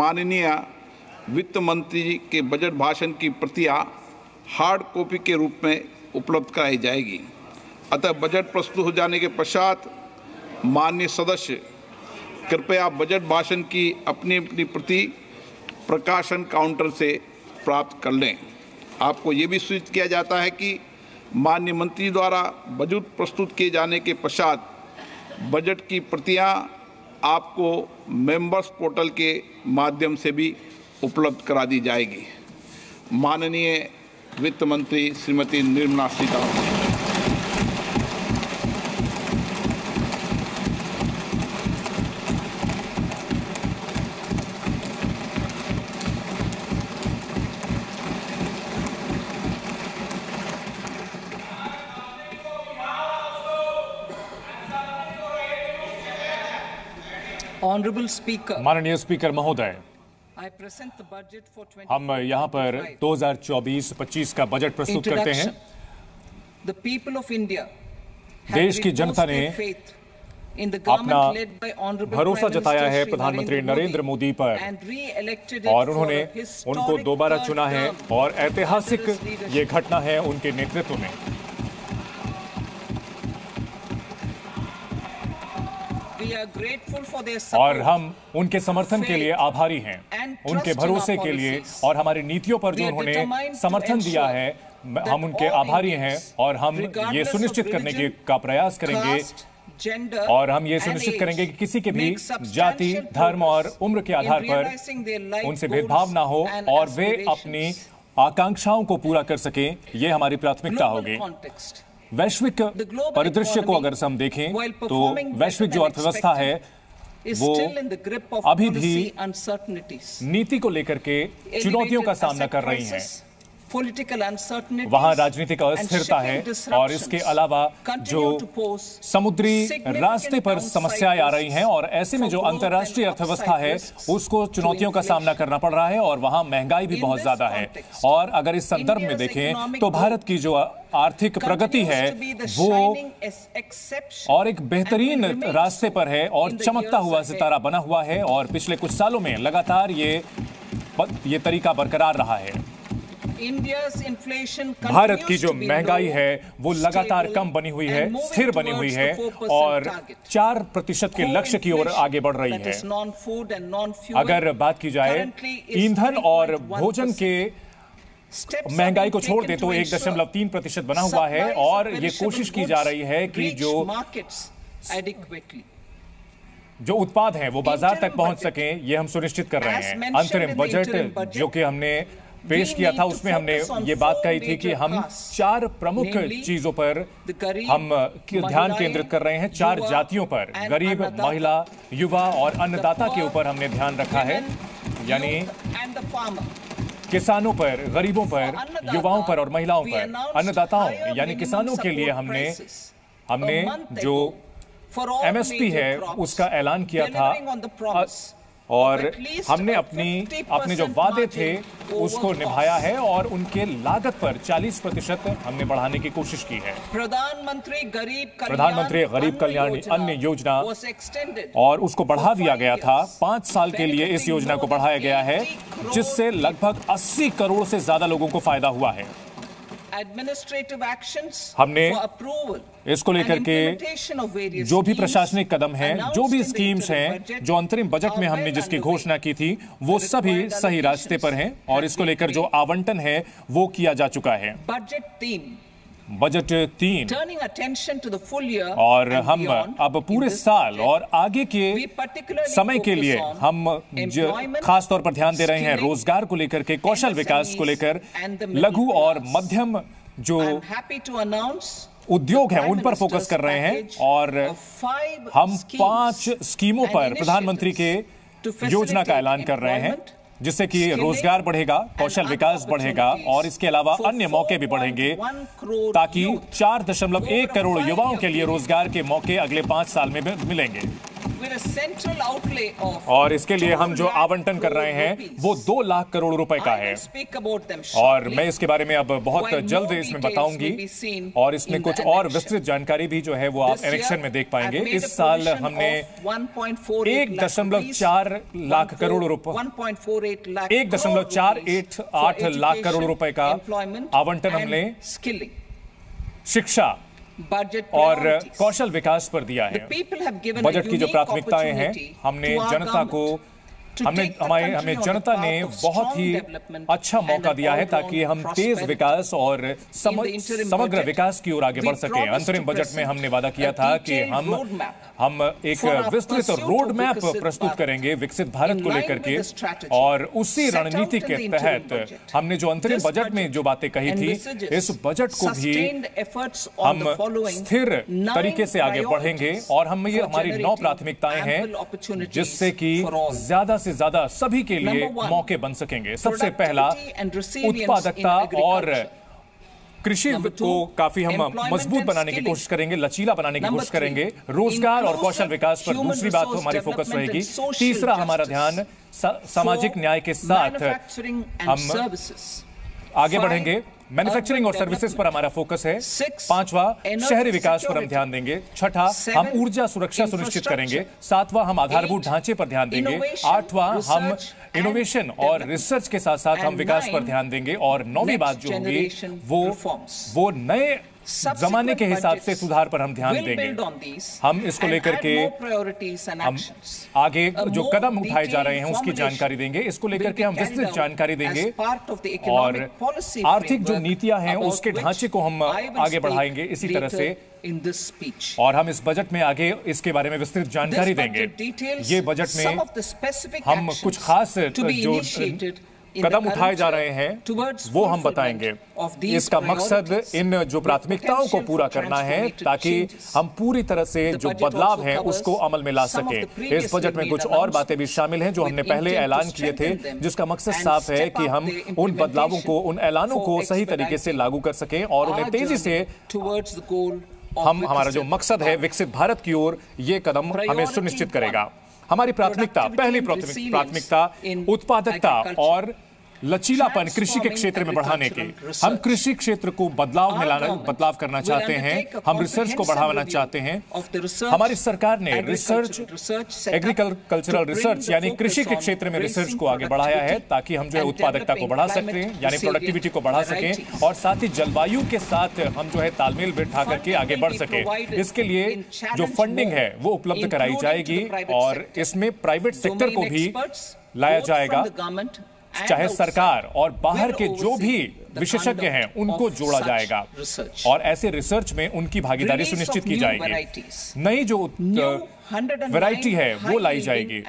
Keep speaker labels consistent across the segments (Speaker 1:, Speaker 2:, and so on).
Speaker 1: माननीय वित्त मंत्री जी के बजट भाषण की प्रतियां हार्ड कॉपी के रूप में उपलब्ध कराई जाएगी। अतः बजट प्रस्तुत हो जाने के पश्चात माननीय सदस्य कृपया बजट भाषण की अपनी अपनी प्रति प्रकाशन काउंटर से प्राप्त कर लें। आपको ये भी सूचित किया जाता है कि माननीय मंत्री द्वारा बजट प्रस्तुत किए जाने के पश्चात बजट की प्रतियां आपको मेंबर्स पोर्टल के माध्यम से भी उपलब्ध करा दी जाएगी। माननीय वित्त मंत्री श्रीमती निर्मला सीतारमण।
Speaker 2: माननीय स्पीकर महोदय, हम यहाँ पर 2024-25 का बजट प्रस्तुत करते हैं। देश की जनता ने अपना भरोसा जताया है प्रधानमंत्री नरेंद्र मोदी पर और उन्होंने उनको दोबारा चुना है और ऐतिहासिक ये घटना है उनके नेतृत्व में। और हम उनके समर्थन के लिए आभारी हैं, उनके भरोसे के लिए और हमारी नीतियों पर जो उन्होंने समर्थन दिया है, हम उनके आभारी हैं। और हम ये सुनिश्चित करने का प्रयास करेंगे और हम ये सुनिश्चित करेंगे कि किसी के भी जाति, धर्म और उम्र के आधार पर उनसे भेदभाव ना हो और वे अपनी आकांक्षाओं को पूरा कर सकें। ये हमारी प्राथमिकता होगी। वैश्विक परिदृश्य को अगर हम देखें तो वैश्विक जो अर्थव्यवस्था है वो अभी भी नीति को लेकर के चुनौतियों का सामना कर रही है। वहां राजनीतिक अस्थिरता है और इसके अलावा जो समुद्री रास्ते पर समस्याएं आ रही हैं और ऐसे में जो अंतर्राष्ट्रीय अर्थव्यवस्था है उसको चुनौतियों का सामना करना पड़ रहा है और वहां महंगाई भी बहुत ज्यादा है। और अगर इस संदर्भ में देखें तो भारत की जो आर्थिक प्रगति है वो और एक बेहतरीन रास्ते पर है और चमकता हुआ सितारा बना हुआ है और पिछले कुछ सालों में लगातार ये तरीका बरकरार रहा है। भारत की जो महंगाई है वो लगातार कम बनी हुई है, स्थिर बनी हुई है और 4% के लक्ष्य की ओर आगे बढ़ रही है। अगर बात की जाए ईंधन और भोजन के महंगाई को छोड़ दे तो 1.3% बना हुआ है और ये कोशिश की जा रही है कि जो उत्पाद हैं वो बाजार तक पहुंच सकें, ये हम सुनिश्चित कर रहे हैं। अंतरिम बजट जो कि हमने पेश किया था उसमें हमने ये बात कही थी कि हम 4 प्रमुख चीजों पर हम ध्यान केंद्रित कर रहे हैं। 4 जातियों पर, गरीब, महिला, युवा और अन्नदाता के ऊपर हमने ध्यान रखा है, यानी किसानों पर, गरीबों पर, युवाओं पर और महिलाओं पर। अन्नदाताओं यानी किसानों के लिए हमने जो MSP है उसका ऐलान किया था और हमने अपने जो वादे थे उसको निभाया है और उनके लागत पर 40% हमने बढ़ाने की कोशिश की है। प्रधानमंत्री गरीब कल्याण अन्न योजना और उसको बढ़ा दिया गया था। 5 साल के लिए इस योजना को बढ़ाया गया है जिससे लगभग 80 करोड़ से ज्यादा लोगों को फायदा हुआ है। हमने इसको लेकर के जो भी प्रशासनिक कदम हैं, जो भी स्कीम्स हैं, जो अंतरिम बजट में हमने जिसकी घोषणा की थी वो सभी सही रास्ते पर हैं और इसको लेकर जो आवंटन है वो किया जा चुका है। बजट 3 और हम अब पूरे साल और आगे के समय के लिए हम खास तौर पर ध्यान दे रहे हैं रोजगार को लेकर के, कौशल विकास को लेकर, लघु और मध्यम जो उद्योग हैं उन पर फोकस कर रहे हैं और हम 5 स्कीमों पर प्रधानमंत्री के योजना का ऐलान कर रहे हैं जिससे कि रोजगार बढ़ेगा, कौशल विकास बढ़ेगा और इसके अलावा अन्य मौके भी बढ़ेंगे ताकि 4.1 करोड़ युवाओं के लिए रोजगार के मौके अगले 5 साल में मिलेंगे। और इसके लिए हम जो आवंटन कर रहे हैं वो 2 लाख करोड़ रुपए का है और मैं इसके बारे में अब बहुत जल्द इसमें बताऊंगी और इसमें कुछ और विस्तृत जानकारी भी जो है वो आप एनेक्शन में देख पाएंगे। इस साल हमने 1.4 लाख करोड़ रुपए 1.488 लाख करोड़ रुपए का आवंटन हमने शिक्षा और कौशल विकास पर दिया है। बजट की जो प्राथमिकताएं हैं हमें जनता ने बहुत ही अच्छा मौका दिया है ताकि हम तेज विकास और समग्र विकास की ओर आगे बढ़ सकें। अंतरिम बजट में हमने वादा किया था कि हम एक विस्तृत रोड मैप प्रस्तुत करेंगे विकसित भारत को लेकर के और उसी रणनीति के तहत हमने जो अंतरिम बजट में जो बातें कही थी इस बजट को भी हम स्थिर तरीके से आगे बढ़ेंगे और ये हमारी 9 प्राथमिकताएं हैं जिससे कि ज्यादा से ज्यादा सभी के लिए मौके बन सकेंगे। सबसे पहला उत्पादकता और कृषि को काफी हम मजबूत बनाने की कोशिश करेंगे, लचीला बनाने की कोशिश करेंगे। रोजगार और कौशल विकास पर दूसरी बात तो हमारी फोकस रहेगी। तीसरा हमारा ध्यान सामाजिक न्याय के साथ हम आगे बढ़ेंगे। मैन्युफैक्चरिंग और सर्विसेज पर हमारा फोकस है। 5वां शहरी विकास पर हम ध्यान देंगे। 6ठा हम ऊर्जा सुरक्षा सुनिश्चित करेंगे। 7वां हम आधारभूत ढांचे पर ध्यान देंगे। 8वां हम इनोवेशन और रिसर्च के साथ साथ हम विकास पर ध्यान देंगे और 9वीं बात जो होगी वो नए जमाने के हिसाब से सुधार पर हम ध्यान देंगे। हम इसको लेकर के हम आगे जो कदम उठाए जा रहे हैं उसकी जानकारी देंगे। इसको लेकर के हम विस्तृत जानकारी देंगे और आर्थिक जो नीतियां हैं उसके ढांचे को हम आगे बढ़ाएंगे इसी तरह से और हम इस बजट में आगे इसके बारे में विस्तृत जानकारी देंगे। ये बजट में हम कुछ खास जो कदम उठाए जा रहे हैं वो हम बताएंगे। इसका मकसद इन जो प्राथमिकताओं को पूरा करना है ताकि हम पूरी तरह से जो बदलाव है उसको अमल में ला सके। इस बजट में कुछ और बातें भी शामिल हैं जो हमने पहले ऐलान किए थे जिसका मकसद साफ है कि हम उन बदलावों को उन ऐलानों को सही तरीके से लागू कर सकें और उन्हें तेजी से हमारा जो मकसद है विकसित भारत की ओर ये कदम हमें सुनिश्चित करेगा। हमारी प्राथमिकता पहली प्राथमिकता उत्पादकता और लचीलापन कृषि के क्षेत्र में बढ़ाने के। हम कृषि क्षेत्र को बदलाव करना चाहते हैं। हम रिसर्च को बढ़ाना चाहते हैं। हमारी सरकार ने एग्रीकल्चरल रिसर्च यानी कृषि के क्षेत्र में रिसर्च को आगे बढ़ाया है ताकि हम जो है उत्पादकता को बढ़ा सकते हैं यानी प्रोडक्टिविटी को बढ़ा सकें और साथ ही जलवायु के साथ हम जो है तालमेल बिठा करके आगे बढ़ सके। इसके लिए जो फंडिंग है वो उपलब्ध कराई जाएगी और इसमें प्राइवेट सेक्टर को भी लाया जाएगा, चाहे सरकार और बाहर के जो भी विशेषज्ञ हैं उनको जोड़ा जाएगा और ऐसे रिसर्च में उनकी भागीदारी सुनिश्चित की जाएगी। नई जो वैरायटी है वो लाई जाएगी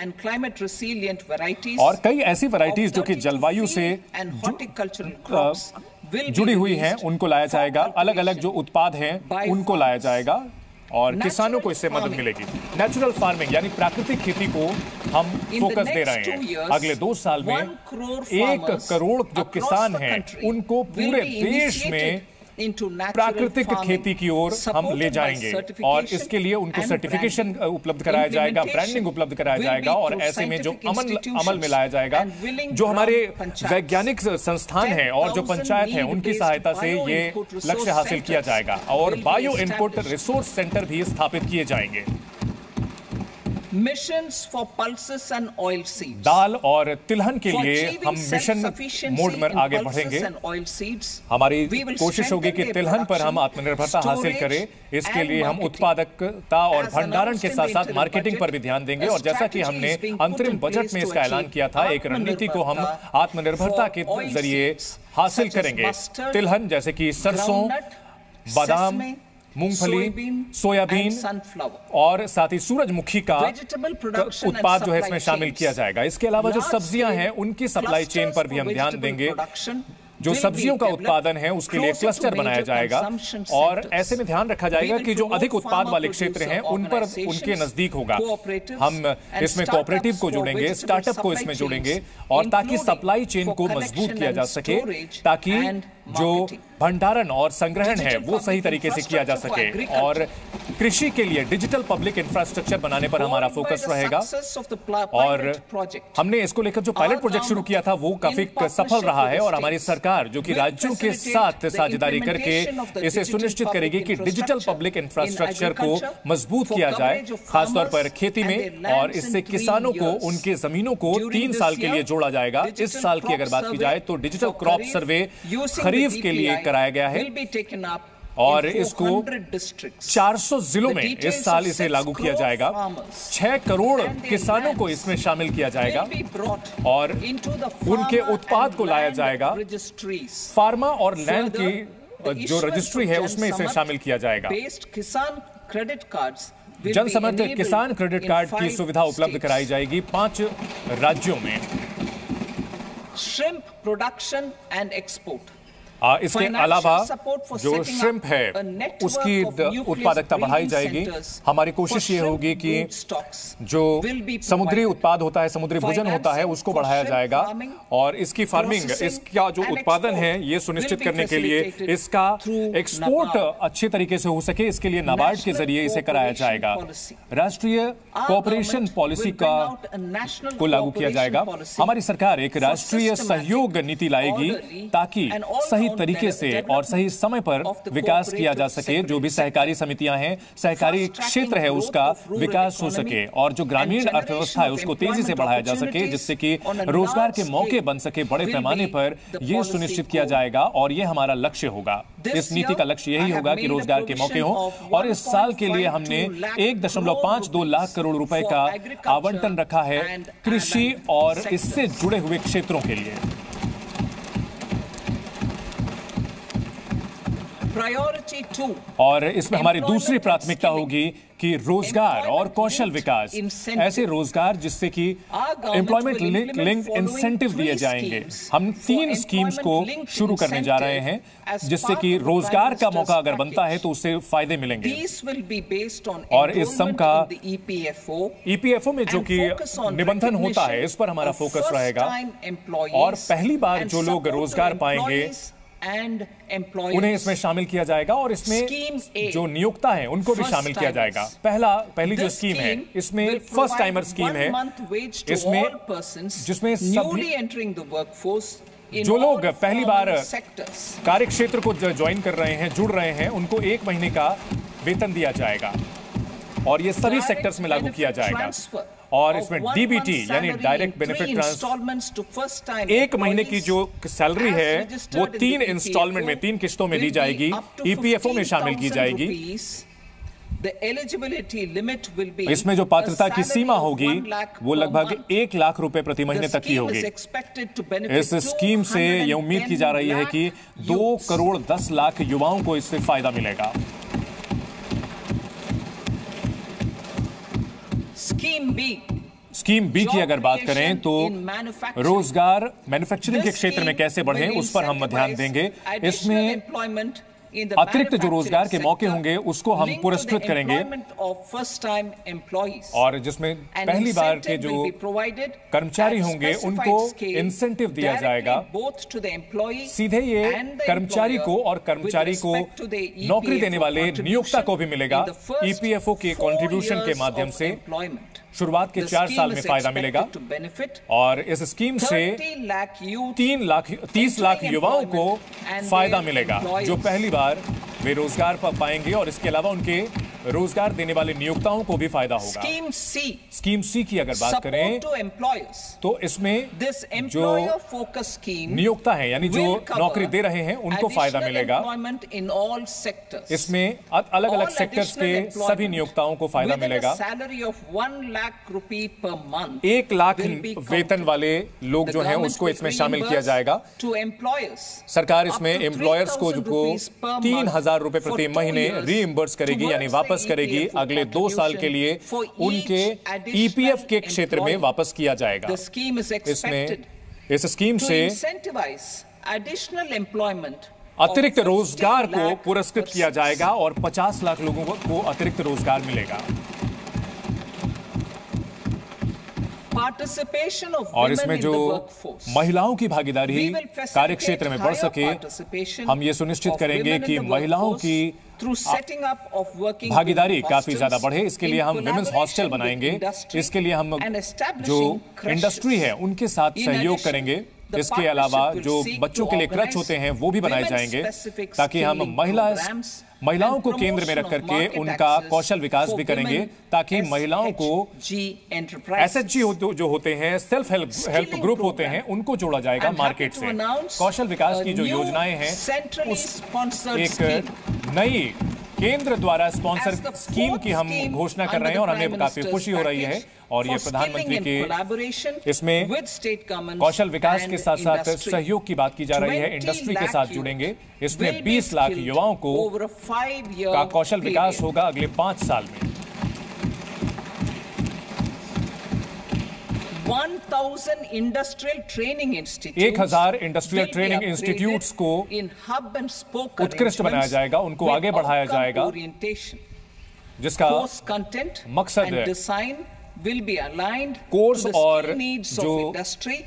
Speaker 2: और कई ऐसी वैरायटीज जो कि जलवायु से जुड़ी हुई हैं उनको लाया जाएगा। अलग अलग जो उत्पाद हैं उनको लाया जाएगा और किसानों को इससे मदद मिलेगी। नेचुरल फार्मिंग यानी प्राकृतिक खेती को हम फोकस दे रहे हैं। अगले 2 साल में 1 करोड़ जो किसान हैं उनको पूरे देश में प्राकृतिक खेती की ओर हम ले जाएंगे और इसके लिए उनको सर्टिफिकेशन उपलब्ध कराया जाएगा, ब्रांडिंग उपलब्ध कराया जाएगा और ऐसे में जो अमल में लाया जाएगा। जो हमारे वैज्ञानिक संस्थान हैं और जो पंचायत हैं उनकी सहायता से ये लक्ष्य हासिल किया जाएगा और बायो इनपुट रिसोर्स सेंटर भी स्थापित किए जाएंगे।
Speaker 3: Missions for pulses and oilseeds,
Speaker 2: दाल और तिलहन के लिए हम मिशन मोड में आगे बढ़ेंगे। हमारी कोशिश होगी कि तिलहन पर हम आत्मनिर्भरता हासिल करें। इसके लिए हम उत्पादकता और भंडारण के साथ साथ मार्केटिंग पर भी ध्यान देंगे और जैसा कि हमने अंतरिम बजट में इसका ऐलान किया था एक रणनीति को हम आत्मनिर्भरता के जरिए हासिल करेंगे। तिलहन जैसे कि सरसों, बादाम, मूंगफली, सोयाबीन और साथ ही सूरजमुखी का उत्पाद जो है इसमें शामिल किया जाएगा। इसके अलावा जो सब्जियां हैं उनकी सप्लाई चेन पर भी हम ध्यान देंगे। जो सब्जियों का उत्पादन है उसके लिए क्लस्टर बनाया जाएगा और ऐसे में ध्यान रखा जाएगा कि जो अधिक उत्पाद वाले क्षेत्र हैं उन पर उनके नजदीक होगा। हम इसमें कोऑपरेटिव को जोड़ेंगे, स्टार्टअप को इसमें जोड़ेंगे और ताकि सप्लाई चेन को मजबूत किया जा सके, ताकि जो भंडारण और संग्रहण है वो सही तरीके से किया जा सके और कृषि के लिए डिजिटल पब्लिक इंफ्रास्ट्रक्चर बनाने पर हमारा फोकस रहेगा। और हमने इसको लेकर जो पायलट प्रोजेक्ट शुरू किया था वो काफी सफल रहा है और हमारी सरकार जो कि राज्यों के साथ साझेदारी करके इसे सुनिश्चित करेगी कि डिजिटल पब्लिक इंफ्रास्ट्रक्चर को मजबूत किया जाए, खासतौर पर खेती में, और इससे किसानों को उनके जमीनों को 3 साल के लिए जोड़ा जाएगा। इस साल की अगर बात की जाए तो डिजिटल क्रॉप सर्वे खरीफ के लिए कराया गया है और इसको 400 जिलों में इस साल इसे लागू किया जाएगा। 6 करोड़ किसानों को इसमें शामिल किया जाएगा और उनके उत्पाद को लाया जाएगा। फार्मा और लैंड की जो रजिस्ट्री है उसमें इसे शामिल किया जाएगा। जन समर्थित किसान क्रेडिट कार्ड की सुविधा उपलब्ध कराई जाएगी 5 राज्यों में।
Speaker 3: Shrimp production and export.
Speaker 2: इसके अलावा जो श्रिम्प है उसकी उत्पादकता बढ़ाई जाएगी। हमारी कोशिश ये होगी कि जो समुद्री उत्पाद होता है, समुद्री भोजन होता है, उसको बढ़ाया जाएगा और इसकी फार्मिंग, इसका जो उत्पादन है ये सुनिश्चित करने के लिए इसका एक्सपोर्ट अच्छे तरीके से हो सके, इसके लिए नाबार्ड के जरिए इसे कराया जाएगा। राष्ट्रीय कोऑपरेशन पॉलिसी को लागू किया जाएगा। हमारी सरकार एक राष्ट्रीय सहयोग नीति लाएगी ताकि सही तरीके से और सही समय पर विकास किया जा सके। जो भी सहकारी समितियां हैं, सहकारी क्षेत्र है, उसका विकास हो सके और जो ग्रामीण अर्थव्यवस्था है उसको तेजी से बढ़ाया जा सके, जिससे कि रोजगार के मौके बन सके बड़े पैमाने पर। यह सुनिश्चित किया जाएगा और यह हमारा लक्ष्य होगा। इस नीति का लक्ष्य यही होगा कि रोजगार के मौके हों और इस साल के लिए हमने 1.52 लाख करोड़ रुपए का आवंटन रखा है कृषि और इससे जुड़े हुए क्षेत्रों के लिए। और इसमें हमारी दूसरी प्राथमिकता होगी कि रोजगार और कौशल विकास, ऐसे रोजगार जिससे कि एम्प्लॉयमेंट लिंक्ड इंसेंटिव दिए जाएंगे। हम 3 स्कीम्स को शुरू करने जा रहे हैं जिससे कि रोजगार का मौका अगर बनता है तो उससे फायदे मिलेंगे। और इस सम का ईपीएफओ में जो कि निबंधन होता है इस पर हमारा फोकस रहेगा और पहली बार जो लोग रोजगार पाएंगे उन्हें इसमें शामिल किया जाएगा और इसमें जो नियोक्ता हैं उनको भी शामिल किया जाएगा। पहली जो स्कीम है इसमें फर्स्ट टाइमर स्कीम है, इसमें जिसमें जो लोग पहली बार कार्य क्षेत्र को ज्वाइन कर रहे हैं, जुड़ रहे हैं, उनको 1 महीने का वेतन दिया जाएगा और ये सभी सेक्टर्स में लागू किया जाएगा। और इसमें डीबीटी यानी डायरेक्ट बेनिफिट ट्रांसफर 1 महीने की जो सैलरी है वो 3 इंस्टॉलमेंट में, 3 किस्तों में दी जाएगी, ईपीएफओ में शामिल की जाएगी। इसमें जो पात्रता की सीमा होगी वो लगभग 1 लाख रुपए प्रति महीने तक की होगी। इस स्कीम से यह उम्मीद की जा रही है कि 2 करोड़ 10 लाख युवाओं को इससे फायदा मिलेगा। स्कीम बी की अगर बात करें तो रोजगार मैन्युफैक्चरिंग के क्षेत्र में कैसे बढ़े उस पर हम ध्यान देंगे। इसमें अतिरिक्त जो रोजगार के मौके होंगे उसको हम पुरस्कृत करेंगे और जिसमें पहली बार के जो कर्मचारी होंगे उनको इंसेंटिव दिया जाएगा। सीधे ये कर्मचारी को और कर्मचारी को नौकरी देने वाले नियोक्ता को भी मिलेगा। ईपीएफओ के कंट्रीब्यूशन के माध्यम से शुरुआत के 4 साल में फायदा मिलेगा और इस स्कीम से 30 लाख युवाओं को फायदा मिलेगा जो पहली बार वे रोजगार पाएंगे और इसके अलावा उनके रोजगार देने वाले नियोक्ताओं को भी फायदा होगा। स्कीम सी की अगर बात करें तो इसमें जो नियोक्ता है यानी जो नौकरी दे रहे हैं उनको फायदा मिलेगा। इसमें अलग अलग सेक्टर्स के सभी नियोक्ताओं को फायदा मिलेगा। 1 लाख वेतन वाले लोग जो हैं उसको इसमें शामिल किया जाएगा। सरकार इसमें एम्प्लॉयर्स को 3,000 रुपए प्रति महीने रीइंबर्स करेगी यानी वापस करेगी। अगले 2 साल के लिए उनके ईपीएफ के क्षेत्र में वापस किया जाएगा। इसमें इस स्कीम से अतिरिक्त रोजगार को पुरस्कृत किया जाएगा और 50 लाख लोगों को अतिरिक्त रोजगार मिलेगा।
Speaker 3: Participation of
Speaker 2: और
Speaker 3: women
Speaker 2: इसमें
Speaker 3: in
Speaker 2: जो
Speaker 3: the workforce.
Speaker 2: महिलाओं की भागीदारी
Speaker 3: We will facilitate
Speaker 2: कार्यक्षेत्र में बढ़
Speaker 3: higher
Speaker 2: सके,
Speaker 3: participation
Speaker 2: हम ये सुनिश्चित
Speaker 3: of
Speaker 2: करेंगे
Speaker 3: women in
Speaker 2: कि
Speaker 3: the
Speaker 2: महिलाओं
Speaker 3: workforce
Speaker 2: की
Speaker 3: through setting up of working
Speaker 2: भागीदारी
Speaker 3: women
Speaker 2: काफी
Speaker 3: hostels
Speaker 2: ज्यादा बढ़े। इसके लिए
Speaker 3: in
Speaker 2: हम विमेंस
Speaker 3: collaboration
Speaker 2: हॉस्टल
Speaker 3: with
Speaker 2: बनाएंगे।
Speaker 3: industry
Speaker 2: इसके लिए हम
Speaker 3: and
Speaker 2: जो
Speaker 3: establishing crashes.
Speaker 2: इंडस्ट्री है उनके साथ
Speaker 3: In
Speaker 2: सहयोग
Speaker 3: addition,
Speaker 2: करेंगे।
Speaker 3: the
Speaker 2: इसके अलावा
Speaker 3: partnership will
Speaker 2: जो
Speaker 3: seek
Speaker 2: बच्चों
Speaker 3: to
Speaker 2: के लिए क्रच
Speaker 3: organize
Speaker 2: होते हैं वो भी बनाए जाएंगे,
Speaker 3: women-specific
Speaker 2: ताकि हम
Speaker 3: skilling programs
Speaker 2: महिलाओं
Speaker 3: and
Speaker 2: को केंद्र में रख
Speaker 3: promotion of
Speaker 2: करके
Speaker 3: market
Speaker 2: उनका
Speaker 3: access
Speaker 2: कौशल विकास
Speaker 3: for
Speaker 2: भी करेंगे,
Speaker 3: women
Speaker 2: ताकि महिलाओं को
Speaker 3: SHG enterprises.
Speaker 2: SHG जो होते हैं, सेल्फ हेल्प
Speaker 3: Skilling
Speaker 2: ग्रुप होते
Speaker 3: program.
Speaker 2: हैं, उनको जोड़ा जाएगा
Speaker 3: I'm happy
Speaker 2: मार्केट
Speaker 3: to
Speaker 2: से।
Speaker 3: announce
Speaker 2: कौशल विकास की जो
Speaker 3: a new
Speaker 2: योजनाएं हैं,
Speaker 3: centrally
Speaker 2: उस
Speaker 3: sponsored
Speaker 2: एक
Speaker 3: scheme.
Speaker 2: नई केंद्र द्वारा sponsor
Speaker 3: As the
Speaker 2: scheme
Speaker 3: fourth
Speaker 2: की हम
Speaker 3: scheme
Speaker 2: घोषणा कर
Speaker 3: under
Speaker 2: रहे हैं और
Speaker 3: the
Speaker 2: हमें
Speaker 3: Prime
Speaker 2: काफी
Speaker 3: Minister's
Speaker 2: खुशी हो रही है।
Speaker 3: package
Speaker 2: और ये
Speaker 3: for
Speaker 2: प्रधानमंत्री
Speaker 3: skilling in
Speaker 2: के
Speaker 3: collaboration
Speaker 2: इसमें
Speaker 3: with state governments
Speaker 2: कौशल विकास के
Speaker 3: and
Speaker 2: साथ साथ
Speaker 3: industry.
Speaker 2: सहयोग की बात की जा रही है,
Speaker 3: 20
Speaker 2: इंडस्ट्री के
Speaker 3: lakh
Speaker 2: साथ
Speaker 3: youth
Speaker 2: जुड़ेंगे।
Speaker 3: will
Speaker 2: इसमें
Speaker 3: be
Speaker 2: 20 लाख
Speaker 3: skilled
Speaker 2: युवाओं को
Speaker 3: over a 5-year
Speaker 2: का कौशल विकास
Speaker 3: period.
Speaker 2: होगा अगले 5 साल में।
Speaker 3: 1,000 industrial training institutes
Speaker 2: 1000 industrial
Speaker 3: will be
Speaker 2: training
Speaker 3: upgraded
Speaker 2: institutes को
Speaker 3: in hub and spoke
Speaker 2: उत्कृष्ट बनाया
Speaker 3: arrangements
Speaker 2: जाएगा, उनको
Speaker 3: with
Speaker 2: आगे बढ़ाया
Speaker 3: outcome
Speaker 2: जाएगा,
Speaker 3: orientation.
Speaker 2: जिसका
Speaker 3: Course content
Speaker 2: मकसद
Speaker 3: and design will be aligned
Speaker 2: course
Speaker 3: to the
Speaker 2: और
Speaker 3: skill needs
Speaker 2: जो
Speaker 3: of industry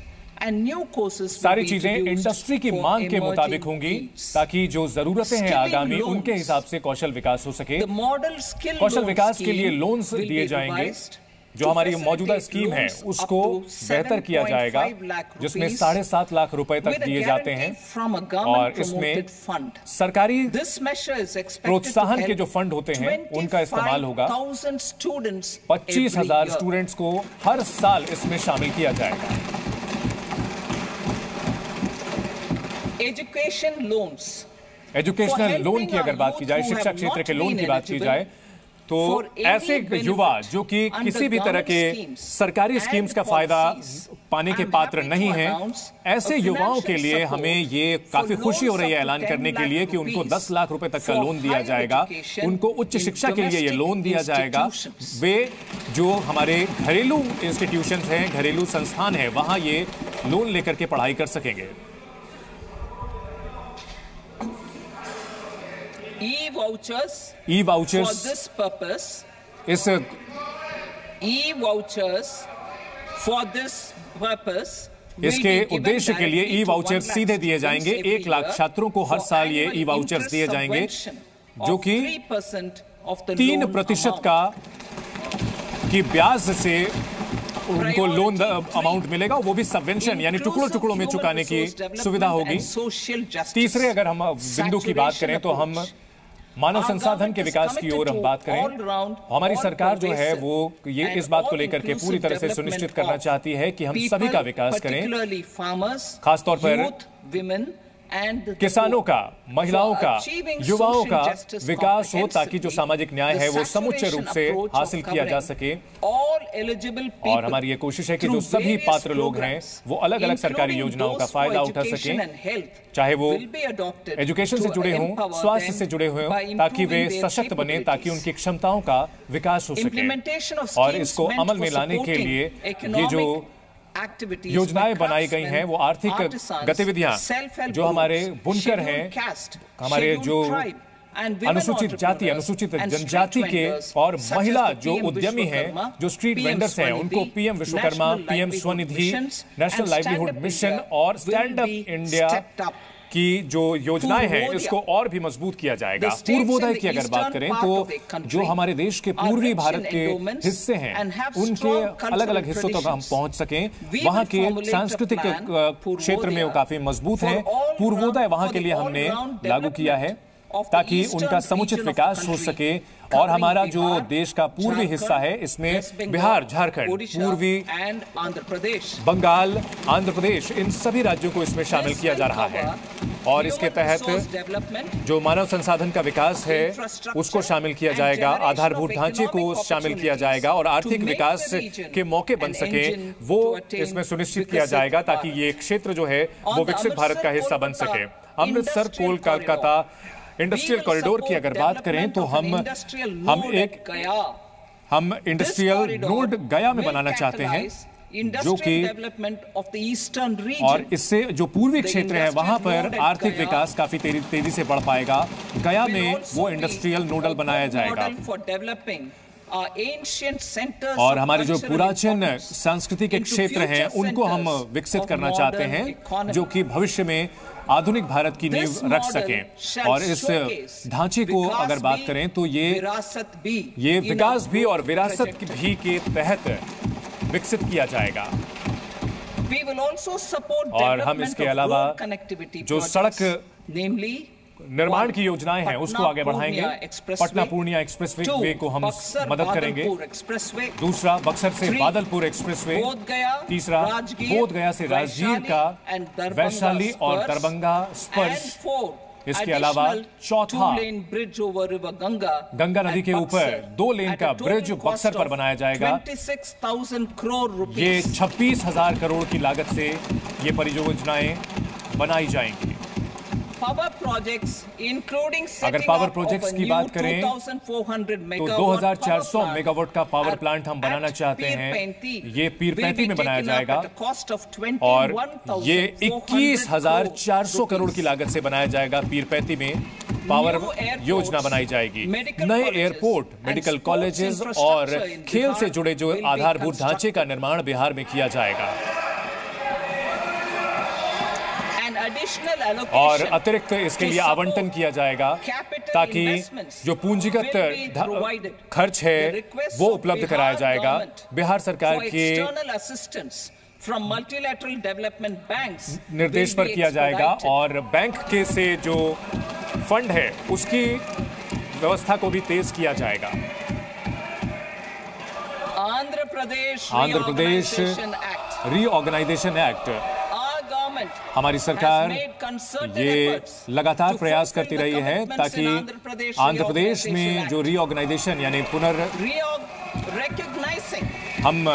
Speaker 3: and new courses will
Speaker 2: सारी
Speaker 3: be
Speaker 2: चीजें
Speaker 3: introduced
Speaker 2: इंडस्ट्री की
Speaker 3: for
Speaker 2: मांग के
Speaker 3: emerging
Speaker 2: मुताबिक होंगी,
Speaker 3: needs.
Speaker 2: ताकि जो जरूरतें हैं
Speaker 3: Skilling
Speaker 2: आगामी
Speaker 3: loans.
Speaker 2: उनके हिसाब से कौशल विकास हो सके।
Speaker 3: The model skill
Speaker 2: Kaushal
Speaker 3: loan
Speaker 2: विकास के लिए
Speaker 3: scheme
Speaker 2: लोन्स
Speaker 3: will
Speaker 2: दिए
Speaker 3: be
Speaker 2: जाएंगे।
Speaker 3: revised
Speaker 2: जो
Speaker 3: to
Speaker 2: हमारी मौजूदा
Speaker 3: facilitate
Speaker 2: स्कीम है
Speaker 3: loans
Speaker 2: उसको
Speaker 3: up to
Speaker 2: बेहतर किया जाएगा,
Speaker 3: 7.5 lakh
Speaker 2: जिसमें
Speaker 3: rupees
Speaker 2: 7.5 लाख रुपए तक
Speaker 3: with a
Speaker 2: दिए जाते हैं
Speaker 3: guarantee from a
Speaker 2: और
Speaker 3: government
Speaker 2: इसमें
Speaker 3: promoted fund.
Speaker 2: सरकारी
Speaker 3: This measure is expected to
Speaker 2: प्रोत्साहन के
Speaker 3: help
Speaker 2: जो फंड होते हैं उनका इस्तेमाल होगा।
Speaker 3: 25,000 students
Speaker 2: 25,000
Speaker 3: every year.
Speaker 2: स्टूडेंट्स को हर साल इसमें शामिल किया जाएगा।
Speaker 3: Education loans.
Speaker 2: एजुकेशनल लोन की अगर बात की जाए, शिक्षा क्षेत्र के लोन की बात की जाए, तो ऐसे युवा जो कि किसी भी तरह के सरकारी स्कीम्स का फायदा पाने के पात्र नहीं हैं, ऐसे युवाओं के लिए हमें ये काफी खुशी हो रही है ऐलान करने के लिए कि उनको 10 लाख रुपए तक का लोन दिया जाएगा। उनको उच्च शिक्षा के लिए ये लोन दिया जाएगा। वे जो हमारे घरेलू इंस्टीट्यूशंस हैं, घरेलू संस्थान है, वहां ये लोन लेकर के पढ़ाई कर सकेंगे।
Speaker 3: E-vouchers for
Speaker 2: ई-वाउचर्स
Speaker 3: this purpose.
Speaker 2: इस
Speaker 3: E-vouchers for this purpose. will
Speaker 2: इसके
Speaker 3: be given
Speaker 2: उद्देश्य के लिए
Speaker 3: directly
Speaker 2: ई
Speaker 3: to
Speaker 2: वाउचर
Speaker 3: 1
Speaker 2: सीधे
Speaker 3: lakh
Speaker 2: दिए जाएंगे।
Speaker 3: students
Speaker 2: 1 लाख
Speaker 3: every
Speaker 2: छात्रों को हर
Speaker 3: year
Speaker 2: साल ये
Speaker 3: for
Speaker 2: ई वाउचर्स
Speaker 3: annual
Speaker 2: दिए जाएंगे,
Speaker 3: interest
Speaker 2: जो
Speaker 3: of
Speaker 2: कि
Speaker 3: 3% of the
Speaker 2: 3%
Speaker 3: loan
Speaker 2: का
Speaker 3: amount.
Speaker 2: की ब्याज से उनको लोन अमाउंट मिलेगा, वो भी सबवेंशन यानी टुकड़ों टुकड़ों में चुकाने की सुविधा होगी। तीसरे अगर हम बिंदु की बात करें तो हम मानव संसाधन के विकास की ओर हम बात करें। हमारी सरकार जो है वो ये इस बात को लेकर के पूरी तरह से सुनिश्चित करना चाहती है कि हम सभी का विकास करें, खासतौर पर किसानों का, महिलाओं का, युवाओं का विकास हो, ताकि जो सामाजिक न्याय है वो समुच्चय रूप से हासिल किया जा सके। और हमारी ये कोशिश है कि जो सभी पात्र लोग हैं वो अलग अलग सरकारी योजनाओं का फायदा उठा सकें, चाहे वो एजुकेशन से जुड़े हों, स्वास्थ्य से जुड़े हुए हों, ताकि वे सशक्त बने, ताकि उनकी क्षमताओं का विकास हो सके। और इसको अमल में लाने के लिए ये जो योजनाएं बनाई गई हैं वो आर्थिक गतिविधियां जो हमारे बुनकर हैं, हमारे जो अनुसूचित जाति, अनुसूचित जनजाति के और महिला जो उद्यमी हैं, जो स्ट्रीट वेंडर्स हैं, उनको PM Vishwakarma, PM Svanidhi, national livelihood mission और स्टैंड अप इंडिया की जो योजनाएं हैं इसको और भी मजबूत किया जाएगा। पूर्वोदय की अगर बात करें तो जो हमारे देश के पूर्वी भारत के हिस्से हैं उनके अलग अलग हिस्सों तक हम पहुंच सकें, वहां के सांस्कृतिक क्षेत्र में वो काफी मजबूत हैं। पूर्वोदय वहां के लिए हमने लागू किया है ताकि उनका समुचित विकास हो सके। और हमारा जो देश का पूर्वी हिस्सा है इसमें बिहार, झारखंड, पूर्वी बंगाल, आंध्र प्रदेश, इन सभी राज्यों को इसमें शामिल किया जा रहा है। और इसके तहत जो मानव संसाधन का विकास है उसको शामिल किया जाएगा, आधारभूत ढांचे को शामिल किया जाएगा और आर्थिक विकास के मौके बन सके वो इसमें सुनिश्चित किया जाएगा, ताकि ये क्षेत्र जो है वो विकसित भारत का हिस्सा बन सके। अमृतसर कोलकाता इंडस्ट्रियल कॉरिडोर की अगर बात करें तो हम इंडस्ट्रियल नोड गया में बनाना चाहते हैं, जो कि और इससे जो पूर्वी क्षेत्र है वहां पर आर्थिक विकास काफी तेजी से बढ़ पाएगा। गया में वो इंडस्ट्रियल नोडल बनाया जाएगा। और हमारे जो पुरातन सांस्कृतिक क्षेत्र हैं उनको हम विकसित करना चाहते हैं, जो कि भविष्य में आधुनिक भारत की नींव रख सकें। और इस ढांचे को अगर बात करें तो ये विकास भी और विरासत भी के तहत विकसित किया जाएगा। और हम इसके अलावा जो सड़क निर्माण की योजनाएं हैं उसको आगे बढ़ाएंगे। पटना पूर्णिया एक्सप्रेसवे को हम मदद करेंगे। दूसरा, बक्सर से बादलपुर एक्सप्रेसवे। तीसरा, बोध गया से राजगीर का वैशाली और दरभंगा स्पर्श। इसके अलावा चौथा, गंगा नदी के ऊपर 2 लेन का ब्रिज बक्सर पर बनाया जाएगा। ये 26,000 करोड़ की लागत से ये परियोजनाएं बनाई जाएंगी। अगर पावर प्रोजेक्ट्स की बात करें तो 2400 मेगावाट का पावर प्लांट हम बनाना चाहते हैं। ये पीरपैंती में बनाया जाएगा और ये 21,400 करोड़ की लागत से बनाया जाएगा। पीरपैंती में पावर योजना बनाई जाएगी। नए एयरपोर्ट, मेडिकल कॉलेजेस और खेल से जुड़े जो आधारभूत ढांचे का निर्माण बिहार में किया जाएगा। और अतिरिक्त इसके लिए आवंटन किया जाएगा ताकि जो पूंजीगत खर्च है वो उपलब्ध कराया जाएगा। बिहार सरकार के निर्देश पर किया जाएगा और बैंक के से जो फंड है उसकी व्यवस्था को भी तेज किया जाएगा। आंध्र प्रदेश रीऑर्गेनाइजेशन एक्ट, हमारी सरकार ये लगातार प्रयास करती रही है ताकि आंध्र प्रदेश में जो रीऑर्गेनाइजेशन यानी हम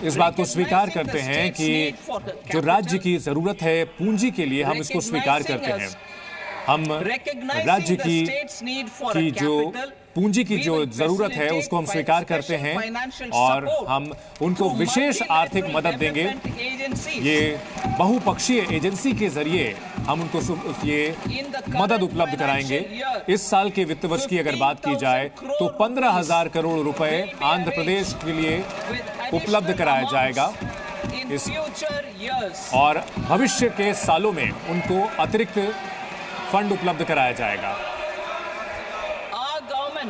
Speaker 2: इस बात को स्वीकार करते हैं कि जो राज्य की जरूरत है पूंजी के लिए, हम इसको स्वीकार करते हैं। हम राज्य की जो पूंजी की जो जरूरत है उसको हम स्वीकार करते हैं और हम उनको विशेष आर्थिक मदद देंगे। ये बहुपक्षीय एजेंसी के जरिए हम उनको ये मदद उपलब्ध कराएंगे। इस साल के वित्त वर्ष की अगर बात की जाए तो 15,000 करोड़ रुपए आंध्र प्रदेश के लिए उपलब्ध कराया जाएगा और भविष्य के सालों में उनको अतिरिक्त फंड उपलब्ध कराया जाएगा।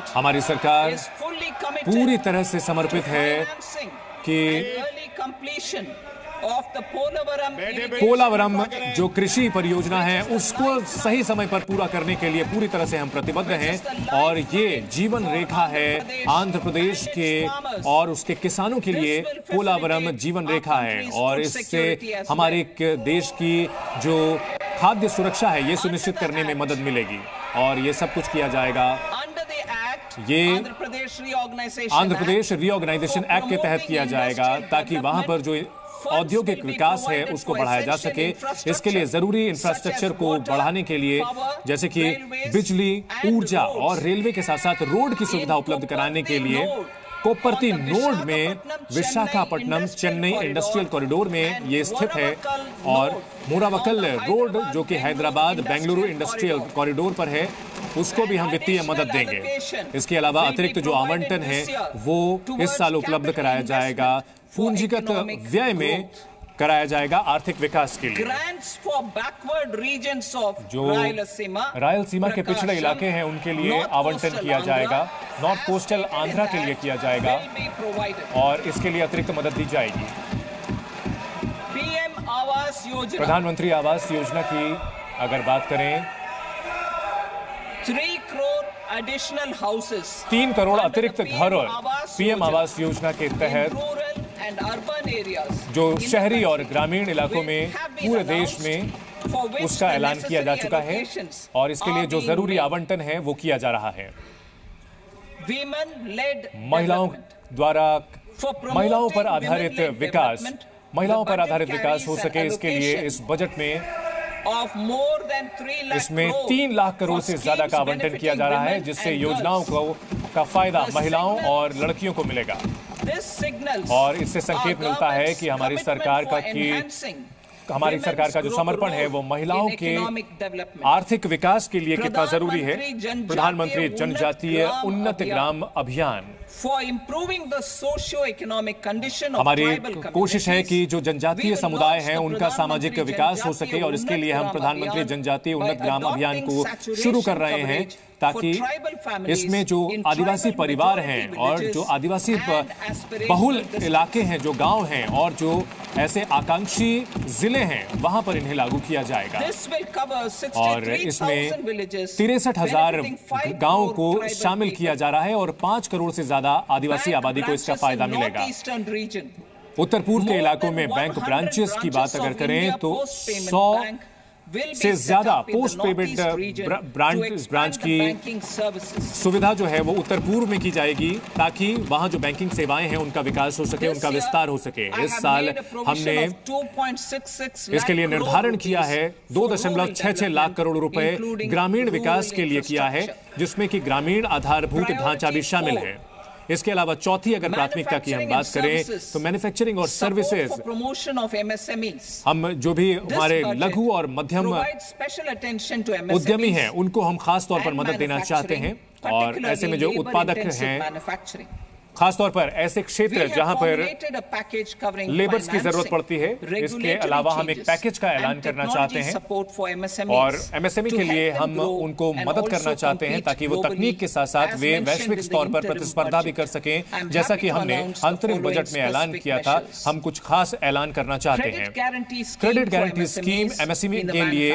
Speaker 2: हमारी सरकार पूरी तरह से समर्पित है कि पोलावरम जो कृषि परियोजना है उसको सही समय पर पूरा करने के लिए पूरी तरह से हम प्रतिबद्ध हैं और ये जीवन रेखा है आंध्र प्रदेश के और उसके किसानों के लिए। पोलावरम जीवन रेखा है और इससे हमारे देश की जो खाद्य सुरक्षा है ये सुनिश्चित करने में मदद मिलेगी और ये सब कुछ किया जाएगा। ये आंध्र प्रदेश रीऑर्गेनाइजेशन एक्ट के तहत किया जाएगा ताकि वहां पर जो औद्योगिक विकास है उसको बढ़ाया जा सके। इसके लिए जरूरी इंफ्रास्ट्रक्चर को बढ़ाने के लिए जैसे कि बिजली, ऊर्जा और रेलवे के साथ साथ रोड की सुविधा उपलब्ध कराने के लिए कोप्परती नोड में विशाखापट्टनम चेन्नई इंडस्ट्रियल कॉरिडोर में ये स्थित है और मोरावकल रोड जो कि हैदराबाद बेंगलुरु इंडस्ट्रियल कॉरिडोर पर है उसको भी हम वित्तीय मदद देंगे। इसके अलावा अतिरिक्त जो आवंटन है वो इस साल उपलब्ध कराया जाएगा, पूंजीगत व्यय में कराया जाएगा आर्थिक विकास के लिए। जो रायलसीमा के पिछड़े इलाके हैं उनके लिए आवंटन किया जाएगा, नॉर्थ कोस्टल आंध्रा के लिए किया जाएगा और इसके लिए अतिरिक्त मदद दी जाएगी। प्रधानमंत्री आवास योजना की अगर बात करें 3 करोड़ अतिरिक्त घर पीएम आवास योजना के तहत जो शहरी और ग्रामीण इलाकों में पूरे देश में उसका ऐलान किया जा चुका है और इसके लिए जो जरूरी आवंटन है वो किया जा रहा है। महिलाओं द्वारा महिलाओं पर आधारित विकास हो सके इसके लिए इस बजट में इसमें 3 लाख करोड़ से ज्यादा का आवंटन किया जा रहा है जिससे योजनाओं का फायदा महिलाओं और लड़कियों को मिलेगा और इससे संकेत मिलता है कि हमारी सरकार का जो समर्पण है वो महिलाओं के आर्थिक विकास के लिए कितना जरूरी है। प्रधानमंत्री जनजातीय उन्नत ग्राम अभियान
Speaker 3: For improving the socio-economic condition of
Speaker 2: हमारी
Speaker 3: tribal
Speaker 2: कोशिश है कि जो
Speaker 3: communities,
Speaker 2: जनजातीय
Speaker 3: we will
Speaker 2: समुदाय
Speaker 3: launch
Speaker 2: हैं
Speaker 3: the
Speaker 2: उनका सामाजिक
Speaker 3: प्रधानमंत्री
Speaker 2: विकास हो
Speaker 3: जनजातीय
Speaker 2: सके और इसके
Speaker 3: उन्नत
Speaker 2: लिए हम
Speaker 3: ग्राम
Speaker 2: प्रधानमंत्री
Speaker 3: अभियान
Speaker 2: जनजातीय
Speaker 3: by
Speaker 2: उन्नत ग्राम अभियान को
Speaker 3: adopting
Speaker 2: शुरू कर रहे हैं
Speaker 3: saturation
Speaker 2: ताकि
Speaker 3: coverage for tribal families
Speaker 2: इसमें जो
Speaker 3: in
Speaker 2: आदिवासी
Speaker 3: tribal
Speaker 2: परिवार
Speaker 3: majority
Speaker 2: हैं और जो
Speaker 3: villages
Speaker 2: आदिवासी
Speaker 3: and aspirational
Speaker 2: बहुल
Speaker 3: districts.
Speaker 2: इलाके हैं, जो गांव हैं और जो ऐसे आकांक्षी जिले हैं, वहां पर इन्हें लागू किया जाएगा।
Speaker 3: This will cover
Speaker 2: और इसमें
Speaker 3: 63,000 villages,
Speaker 2: 63,000
Speaker 3: benefiting 5
Speaker 2: गांवों को
Speaker 3: crore tribal
Speaker 2: शामिल किया
Speaker 3: people.
Speaker 2: जा रहा है और 5 करोड़ से ज्यादा आदिवासी
Speaker 3: Bank
Speaker 2: आबादी को इसका
Speaker 3: branches
Speaker 2: फायदा
Speaker 3: in
Speaker 2: मिलेगा।
Speaker 3: northeastern region.
Speaker 2: उत्तर पूर्व के
Speaker 3: More
Speaker 2: इलाकों
Speaker 3: than
Speaker 2: में बैंक
Speaker 3: 100
Speaker 2: ब्रांचेस की बात
Speaker 3: branches
Speaker 2: अगर
Speaker 3: of
Speaker 2: करें
Speaker 3: India
Speaker 2: तो
Speaker 3: Post Payment
Speaker 2: 100
Speaker 3: Bank will be
Speaker 2: से
Speaker 3: set
Speaker 2: ज्यादा
Speaker 3: up in the
Speaker 2: post payment
Speaker 3: northeast region to
Speaker 2: branch
Speaker 3: expand
Speaker 2: की
Speaker 3: the banking services.
Speaker 2: सुविधा जो है वो उत्तर पूर्व में की जाएगी ताकि वहां जो बैंकिंग सेवाएं हैं उनका विकास हो सके, उनका विस्तार हो सके। इस साल हमने इसके लिए निर्धारण किया है 2.66 लाख करोड़ रुपए ग्रामीण विकास के लिए किया है, जिसमें कि ग्रामीण आधारभूत ढांचा भी शामिल है। इसके अलावा चौथी अगर प्राथमिकता की हम बात करें तो मैन्युफैक्चरिंग और सर्विसेज, हम जो भी हमारे लघु और मध्यम उद्यमी हैं उनको हम खास तौर पर मदद देना चाहते हैं और ऐसे में जो उत्पादक हैं, खासतौर पर ऐसे क्षेत्र जहां पर लेबर्स की जरूरत पड़ती है, इसके अलावा हम एक पैकेज का ऐलान करना चाहते हैं और एमएसएमई के लिए हम उनको मदद करना चाहते हैं ताकि वो तकनीक के साथ साथ वे वैश्विक स्तर पर प्रतिस्पर्धा भी कर सकें। जैसा कि हमने अंतरिम बजट में ऐलान किया था, हम कुछ खास ऐलान करना चाहते हैं। क्रेडिट गारंटी स्कीम एमएसएमई के लिए,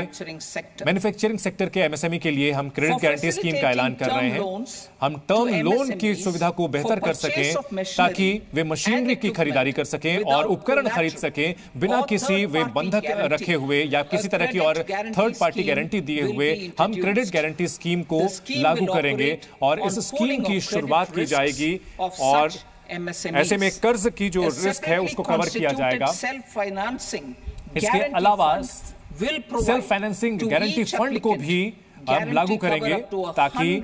Speaker 2: मैन्युफैक्चरिंग सेक्टर के एमएसएमई के लिए हम क्रेडिट गारंटी स्कीम का ऐलान कर रहे हैं। हम टर्म लोन की सुविधा को बेहतर कर सकें ताकि वे मशीनरी की खरीदारी कर सकें और उपकरण खरीद सकें बिना किसी वे बंधक रखे हुए या किसी तरह की और थर्ड पार्टी गारंटी दिए हुए। हम क्रेडिट गारंटी स्कीम को लागू करेंगे और इस स्कीम की शुरुआत की जाएगी और ऐसे में कर्ज की जो रिस्क है उसको कवर किया जाएगा। इसके अलावा सेल्फ फाइनेंसिंग गारंटी फंड को भी हम लागू करेंगे ताकि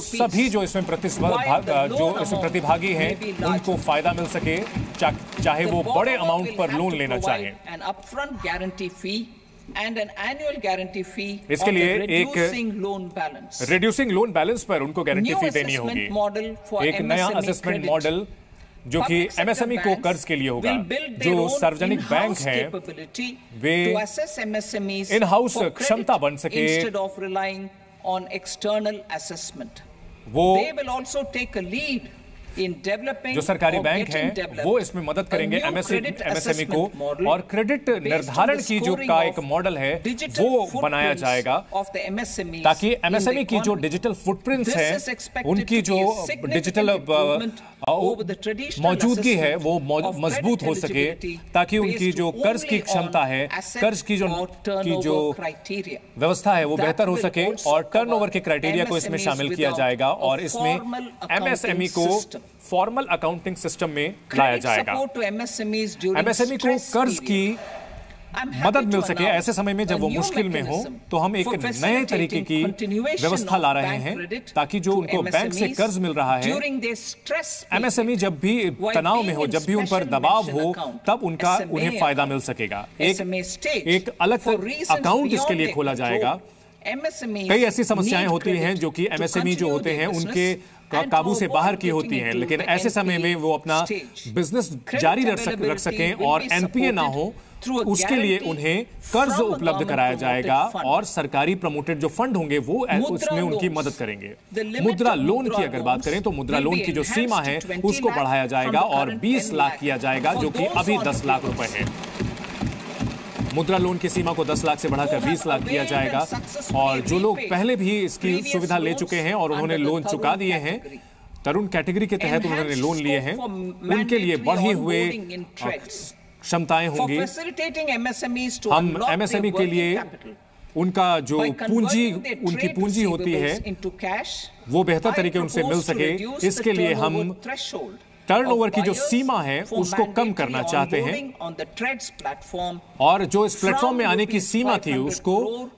Speaker 2: सभी जो इसमें प्रतिभागी हैं उनको फायदा मिल सके, चाहे वो बड़े अमाउंट पर लोन लेना चाहें। इसके लिए एक रिड्यूसिंग लोन बैलेंस पर उनको गारंटी फी देनी होगी। एक नया असेसमेंट मॉडल जो कि एमएसएमई को कर्ज के लिए होगा। जो सार्वजनिक बैंक हैं वे इन हाउस क्षमता बन सके, वो जो सरकारी बैंक हैं वो इसमें मदद करेंगे एमएसएमई को और क्रेडिट निर्धारण की जो का एक मॉडल है वो बनाया जाएगा ताकि एमएसएमई की जो डिजिटल फुटप्रिंट्स हैं उनकी जो डिजिटल मौजूदगी है वो मजबूत हो सके, ताकि उनकी जो कर्ज की क्षमता है, कर्ज की जो व्यवस्था है वो बेहतर हो सके और टर्नओवर के क्राइटेरिया को इसमें शामिल किया जाएगा और इसमें एमएसएमई को फॉर्मल अकाउंटिंग सिस्टम में लाया जाएगा। एमएसएमई को कर्ज की मदद मिल सके ऐसे समय में जब वो मुश्किल में हो, तो हम एक नए तरीके की व्यवस्था ला रहे हैं ताकि जो उनको बैंक से कर्ज मिल रहा है, एमएसएमई जब भी तनाव में हो, जब भी उन पर दबाव हो, तब उन्हें फायदा मिल सकेगा। एक अलग अकाउंट इसके लिए खोला जाएगा। कई ऐसी समस्याएं होती हैं जो कि एमएसएमई जो होते हैं उनके काबू से बाहर की होती हैं, लेकिन ऐसे समय में वो अपना बिजनेस जारी रख सकें और एनपीए ना हो, उसके लिए उन्हें कर्ज उपलब्ध कराया जाएगा और सरकारी प्रमोटेड जो फंड होंगे वो उसमें उनकी मदद करेंगे। मुद्रा लोन की अगर बात करें तो मुद्रा लोन की जो सीमा है उसको बढ़ाया जाएगा और 20 लाख किया जाएगा, जो कि अभी 10 लाख रुपए है। मुद्रा लोन की सीमा को 10 लाख से बढ़ाकर 20 लाख किया जाएगा और जो लोग पहले भी इसकी सुविधा ले चुके हैं और उन्होंने लोन चुका दिए हैं, तरुण कैटेगरी के तहत उन्होंने लोन लिए हैं, उनके लिए बढ़े हुए क्षमताएं होंगी। हम एमएसएमई के लिए उनका जो उनकी पूंजी होती है वो बेहतर तरीके उनसे मिल सके, इसके लिए हम टर्नओवर की जो सीमा है उसको कम करना चाहते हैं और जो इस प्लेटफॉर्म में आने की सीमा थी उसको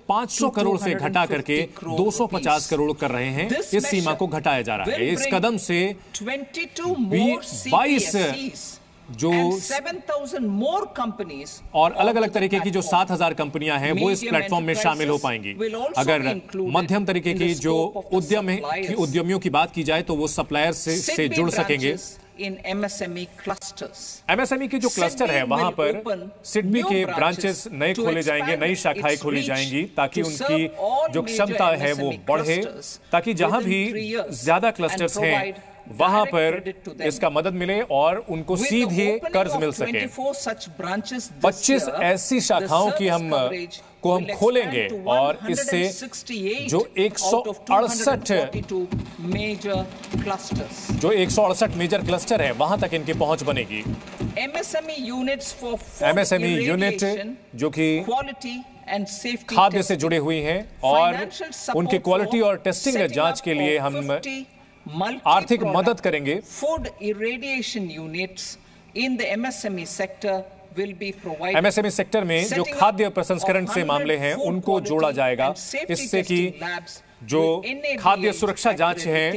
Speaker 2: 500 करोड़ से घटा करके 250 करोड़ कर रहे हैं। इस सीमा को घटाया जा रहा है। इस कदम से 22 जो
Speaker 3: 7,000 more companies
Speaker 2: और अलग अलग तरीके की जो 7,000 कंपनियां हैं वो इस प्लेटफॉर्म में शामिल हो पाएंगी। अगर मध्यम तरीके की जो उद्यमियों की बात की जाए तो वो सप्लायर से जुड़ सकेंगे।
Speaker 3: in MSME clusters.
Speaker 2: MSME के जो क्लस्टर है वहां पर सिडबी के ब्रांचेस नए खोले जाएंगे, नई शाखाएं खोली जाएंगी ताकि उनकी जो क्षमता है वो बढ़े, ताकि जहां भी ज्यादा क्लस्टर्स हैं वहां पर इसका मदद मिले और उनको सीधे कर्ज मिल सके। 25 ऐसी शाखाओं की हम खोलेंगे और इससे जो 168 मेजर क्लस्टर है वहां तक इनकी पहुंच बनेगी। MSME यूनिट जो कि खाद्य से जुड़े हुई हैं और उनकी क्वालिटी और टेस्टिंग जांच के लिए हम आर्थिक मदद करेंगे।
Speaker 3: Food irradiation units in the MSME sector will be provided.
Speaker 2: MSME sector में जो खाद्य प्रसंस्करण से मामले हैं उनको जोड़ा जाएगा, इससे कि जो खाद्य सुरक्षा जांच है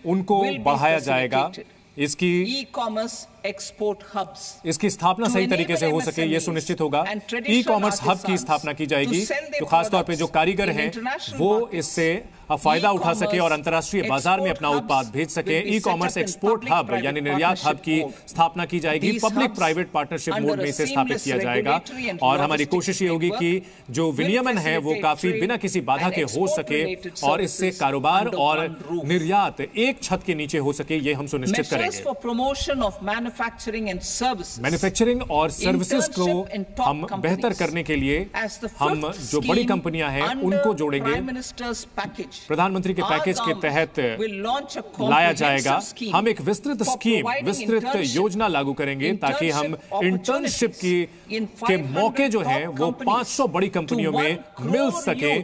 Speaker 2: उनको बढ़ाया जाएगा। इसकी
Speaker 3: ई-कॉमर्स एक्सपोर्ट हब्स,
Speaker 2: इसकी स्थापना सही तरीके से हो सके ये सुनिश्चित होगा। ई-कॉमर्स हब की स्थापना की जाएगी जो खासतौर पे जो कारीगर हैं वो इससे फायदा उठा सके और अंतर्राष्ट्रीय बाजार में अपना उत्पाद भेज सके। ई-कॉमर्स एक्सपोर्ट हब यानी निर्यात हब की स्थापना की जाएगी। पब्लिक प्राइवेट पार्टनरशिप मोड में इसे स्थापित किया जाएगा और हमारी कोशिश ये होगी कि जो विनियमन है वो काफी बिना किसी बाधा के हो सके और इससे कारोबार और निर्यात एक छत के नीचे हो सके, ये हम सुनिश्चित करेंगे। मैन्युफैक्चरिंग और सर्विसेज को हम बेहतर करने के लिए हम जो बड़ी कंपनियां हैं उनको जोड़ेंगे। प्रधानमंत्री के पैकेज के तहत लाया जाएगा। हम एक विस्तृत योजना लागू करेंगे ताकि हम इंटर्नशिप के मौके जो हैं वो 500 बड़ी कंपनियों में मिल सके।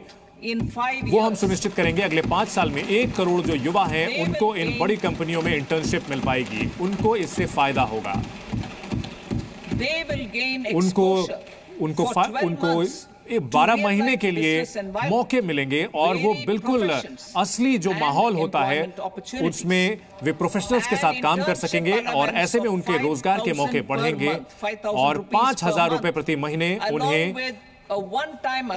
Speaker 2: वो हम सुनिश्चित करेंगे अगले 5 साल में 1 करोड़ जो युवा हैं उनको इन बड़ी कंपनियों में इंटर्नशिप मिल पाएगी। उनको इससे फायदा होगा। उनको 12 महीने के लिए मौके मिलेंगे और वो बिल्कुल असली जो माहौल होता है उसमें वे प्रोफेशनल्स के साथ काम कर सकेंगे और ऐसे में उनके रोजगार के मौके बढ़ेंगे और 5,000 रुपए प्रति महीने उन्हें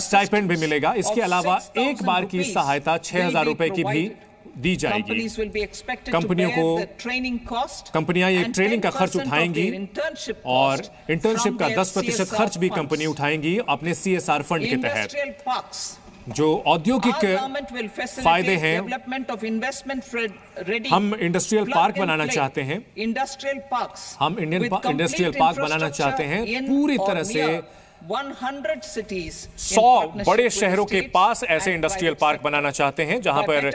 Speaker 2: स्टाइपेंड भी मिलेगा। इसके अलावा एक बार की सहायता 6,000 रुपए की भी दी जाएगी। कंपनियां ये ट्रेनिंग का खर्च उठाएंगी और इंटर्नशिप का 10% खर्च भी कंपनी उठाएंगी अपने CSR फंड के तहत। जो औद्योगिक फायदे हैं, हम इंडस्ट्रियल पार्क बनाना चाहते हैं। हम इंडस्ट्रियल पार्क बनाना चाहते हैं पूरी तरह से 100 बड़े शहरों के पास ऐसे इंडस्ट्रियल पार्क बनाना चाहते हैं जहां पर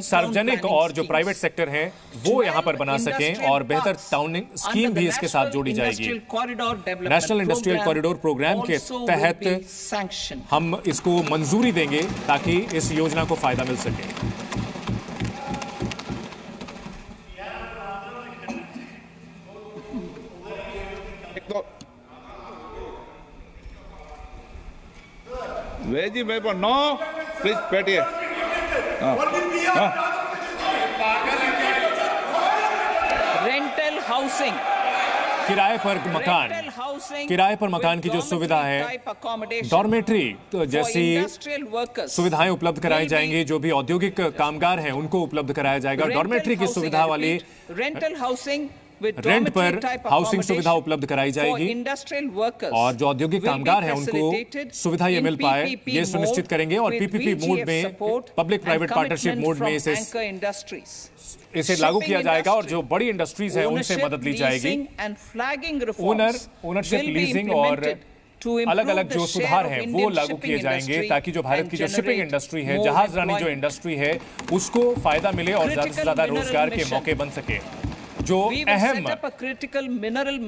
Speaker 2: सार्वजनिक और जो प्राइवेट सेक्टर हैं वो यहां पर बना सकें और बेहतर टाउनिंग स्कीम भी इसके साथ जोड़ी जाएगी। नेशनल इंडस्ट्रियल कॉरिडोर प्रोग्राम के तहत हम इसको मंजूरी देंगे ताकि इस योजना को फायदा मिल सके।
Speaker 1: वेजी मेरे पर नो प्लीज बैठिए।
Speaker 3: रेंटल हाउसिंग,
Speaker 2: किराए पर मकान की जो सुविधा है, डॉर्मेट्री जैसी सुविधाएं उपलब्ध कराई जाएंगी। जो भी औद्योगिक कामगार हैं उनको उपलब्ध कराया जाएगा। डॉर्मेट्री की सुविधा वाली
Speaker 3: रेंटल हाउसिंग,
Speaker 2: रेंट पर हाउसिंग सुविधा उपलब्ध कराई जाएगी और जो औद्योगिक कामगार हैं उनको सुविधा ये मिल पाए ये सुनिश्चित करेंगे। और PPP मोड में, पब्लिक प्राइवेट पार्टनरशिप मोड में इसे लागू किया जाएगा और जो बड़ी इंडस्ट्रीज है उनसे मदद ली जाएगी। ओनरशिप, लीजिंग और अलग अलग जो सुधार हैं वो लागू किए जाएंगे ताकि जो भारत की जो शिपिंग इंडस्ट्री है, जहाजरानी जो इंडस्ट्री है, उसको फायदा मिले और ज्यादा से ज्यादा रोजगार के मौके बन सके। जो अहम मिनरल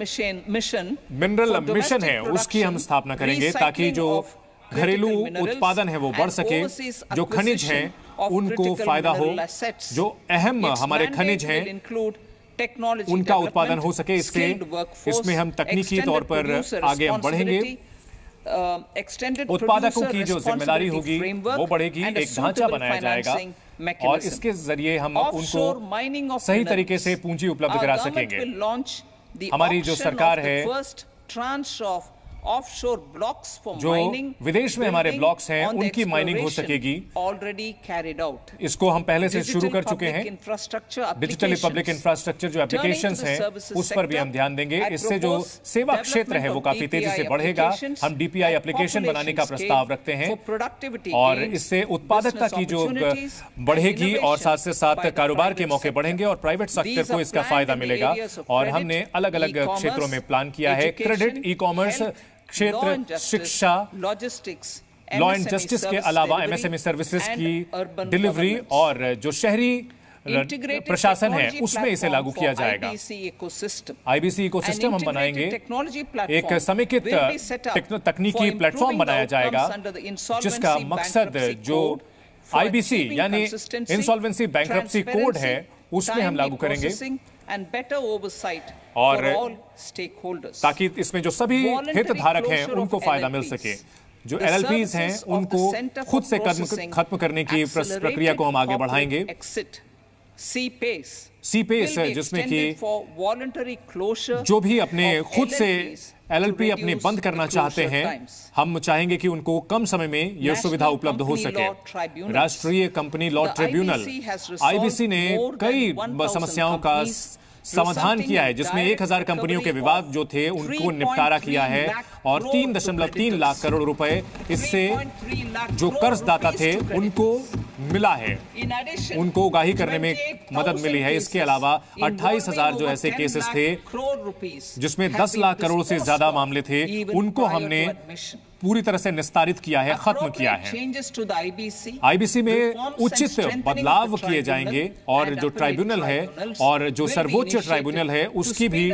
Speaker 2: मिशन है उसकी हम स्थापना करेंगे ताकि जो घरेलू उत्पादन है वो बढ़ सके। जो खनिज हैं उनको फायदा हो, जो अहम हमारे खनिज हैं उनका उत्पादन हो सके। इसमें हम तकनीकी तौर पर आगे हम बढ़ेंगे। उत्पादकों की जो जिम्मेदारी होगी वो बढ़ेगी। एक ढांचा बनाया जाएगा और इसके जरिए हम उनको सही तरीके से पूंजी उपलब्ध करा सकेंगे। हमारी जो सरकार है, जो विदेश में हमारे ब्लॉक्स हैं उनकी माइनिंग हो सकेगी। इसको हम पहले से शुरू कर चुके हैं। डिजिटली पब्लिक इंफ्रास्ट्रक्चर जो एप्लीकेशंस हैं उस पर भी हम ध्यान देंगे। इससे जो सेवा क्षेत्र है वो काफी तेजी से बढ़ेगा। हम डीपीआई एप्लीकेशन बनाने का प्रस्ताव रखते हैं और इससे उत्पादकता की जो बढ़ेगी और साथ से साथ कारोबार के मौके बढ़ेंगे और प्राइवेट सेक्टर को इसका फायदा मिलेगा। और हमने अलग अलग क्षेत्रों में प्लान किया है, क्रेडिट, ई कॉमर्स क्षेत्र, शिक्षा, लॉ एंड जस्टिस के अलावा एमएसएमई सर्विसेज की डिलीवरी और जो शहरी प्रशासन है उसमें इसे लागू किया जाएगा। आईबीसी इकोसिस्टम हम बनाएंगे, एक समेकित तकनीकी प्लेटफॉर्म बनाया जाएगा जिसका मकसद जो आईबीसी यानी इंसॉल्वेंसी बैंक्रप्सी कोड है उसमें हम लागू करेंगे और ताकि इसमें जो सभी हितधारक हैं उनको फायदा मिल सके। जो एलएलपीज हैं उनको खुद से खत्म करने की प्रक्रिया को हम आगे बढ़ाएंगे। सीपेस जिसमें कि जो भी अपने खुद से एलएलपी अपने बंद करना चाहते हैं, हम चाहेंगे कि उनको कम समय में यह सुविधा उपलब्ध हो सके। राष्ट्रीय कंपनी लॉ ट्रिब्यूनल आईबीसी ने कई समस्याओं का समाधान किया है जिसमें 1000 कंपनियों के विवाद जो थे उनको निपटारा किया है और 3.3 लाख करोड़ रुपए इससे जो कर्जदाता थे उनको मिला है, उनको उगाही करने में मदद मिली है। इसके अलावा 28,000 जो ऐसे केसेस थे जिसमें 10 लाख करोड़ से ज्यादा मामले थे उनको हमने पूरी तरह से निस्तारित किया है, खत्म किया है। आईबीसी में उचित बदलाव किए जाएंगे और जो ट्राइब्यूनल है और जो सर्वोच्च ट्राइब्यूनल है उसकी भी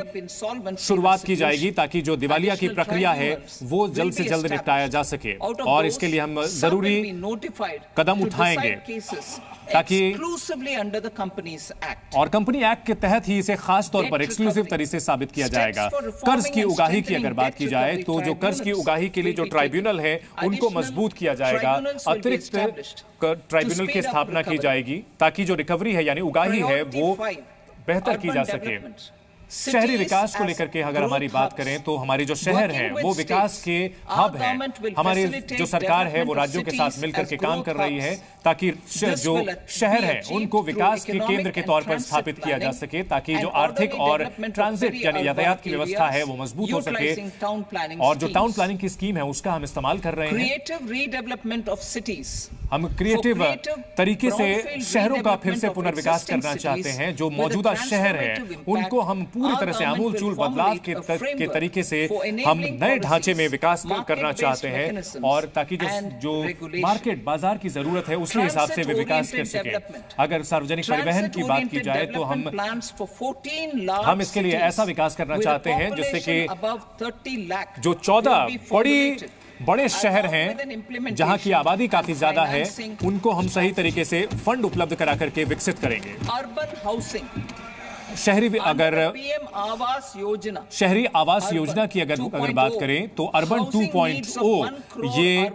Speaker 2: शुरुआत की जाएगी ताकि जो दिवालिया की प्रक्रिया है वो जल्द से जल्द निपटाया जा सके। और इसके लिए हम जरूरी कदम उठाएंगे ताकि और कंपनी एक्ट के तहत ही इसे खास तौर पर एक्सक्लूसिव तरीके से साबित किया जाएगा। कर्ज की उगाही की अगर बात की जाए तो जो कर्ज की उगाही के लिए जो ट्राइब्यूनल है उनको मजबूत किया जाएगा। अतिरिक्त ट्राइब्यूनल की स्थापना की जाएगी ताकि जो रिकवरी है यानी उगाही है वो बेहतर की जा सके। शहरी विकास को लेकर के अगर हमारी बात करें तो हमारे जो शहर हैं वो विकास के हब हैं। हमारी जो सरकार है वो राज्यों के साथ मिलकर के काम कर रही है ताकि जो शहर हैं उनको विकास के केंद्र के तौर पर स्थापित किया जा सके ताकि जो आर्थिक और ट्रांजिट यानी यातायात की व्यवस्था है वो मजबूत हो सके। और जो टाउन प्लानिंग की स्कीम है उसका हम इस्तेमाल कर रहे हैं। हम क्रिएटिव तरीके से शहरों का फिर से पुनर्विकास करना चाहते हैं। जो मौजूदा शहर है उनको हम पूरी तरह से आमूलचूल बदलाव के तरीके से हम नए ढांचे में विकास करना चाहते हैं और ताकि जो मार्केट बाजार की जरूरत है उसी हिसाब से वे विकास कर सके। अगर सार्वजनिक परिवहन की बात की जाए तो हम इसके लिए ऐसा विकास करना चाहते हैं जिससे कि जो 14 बड़े शहर हैं जहां की आबादी काफी ज्यादा है उनको हम सही तरीके से फंड उपलब्ध करा करके विकसित करेंगे। शहरी आवास योजना की अगर बात करें तो अर्बन 2.0 ये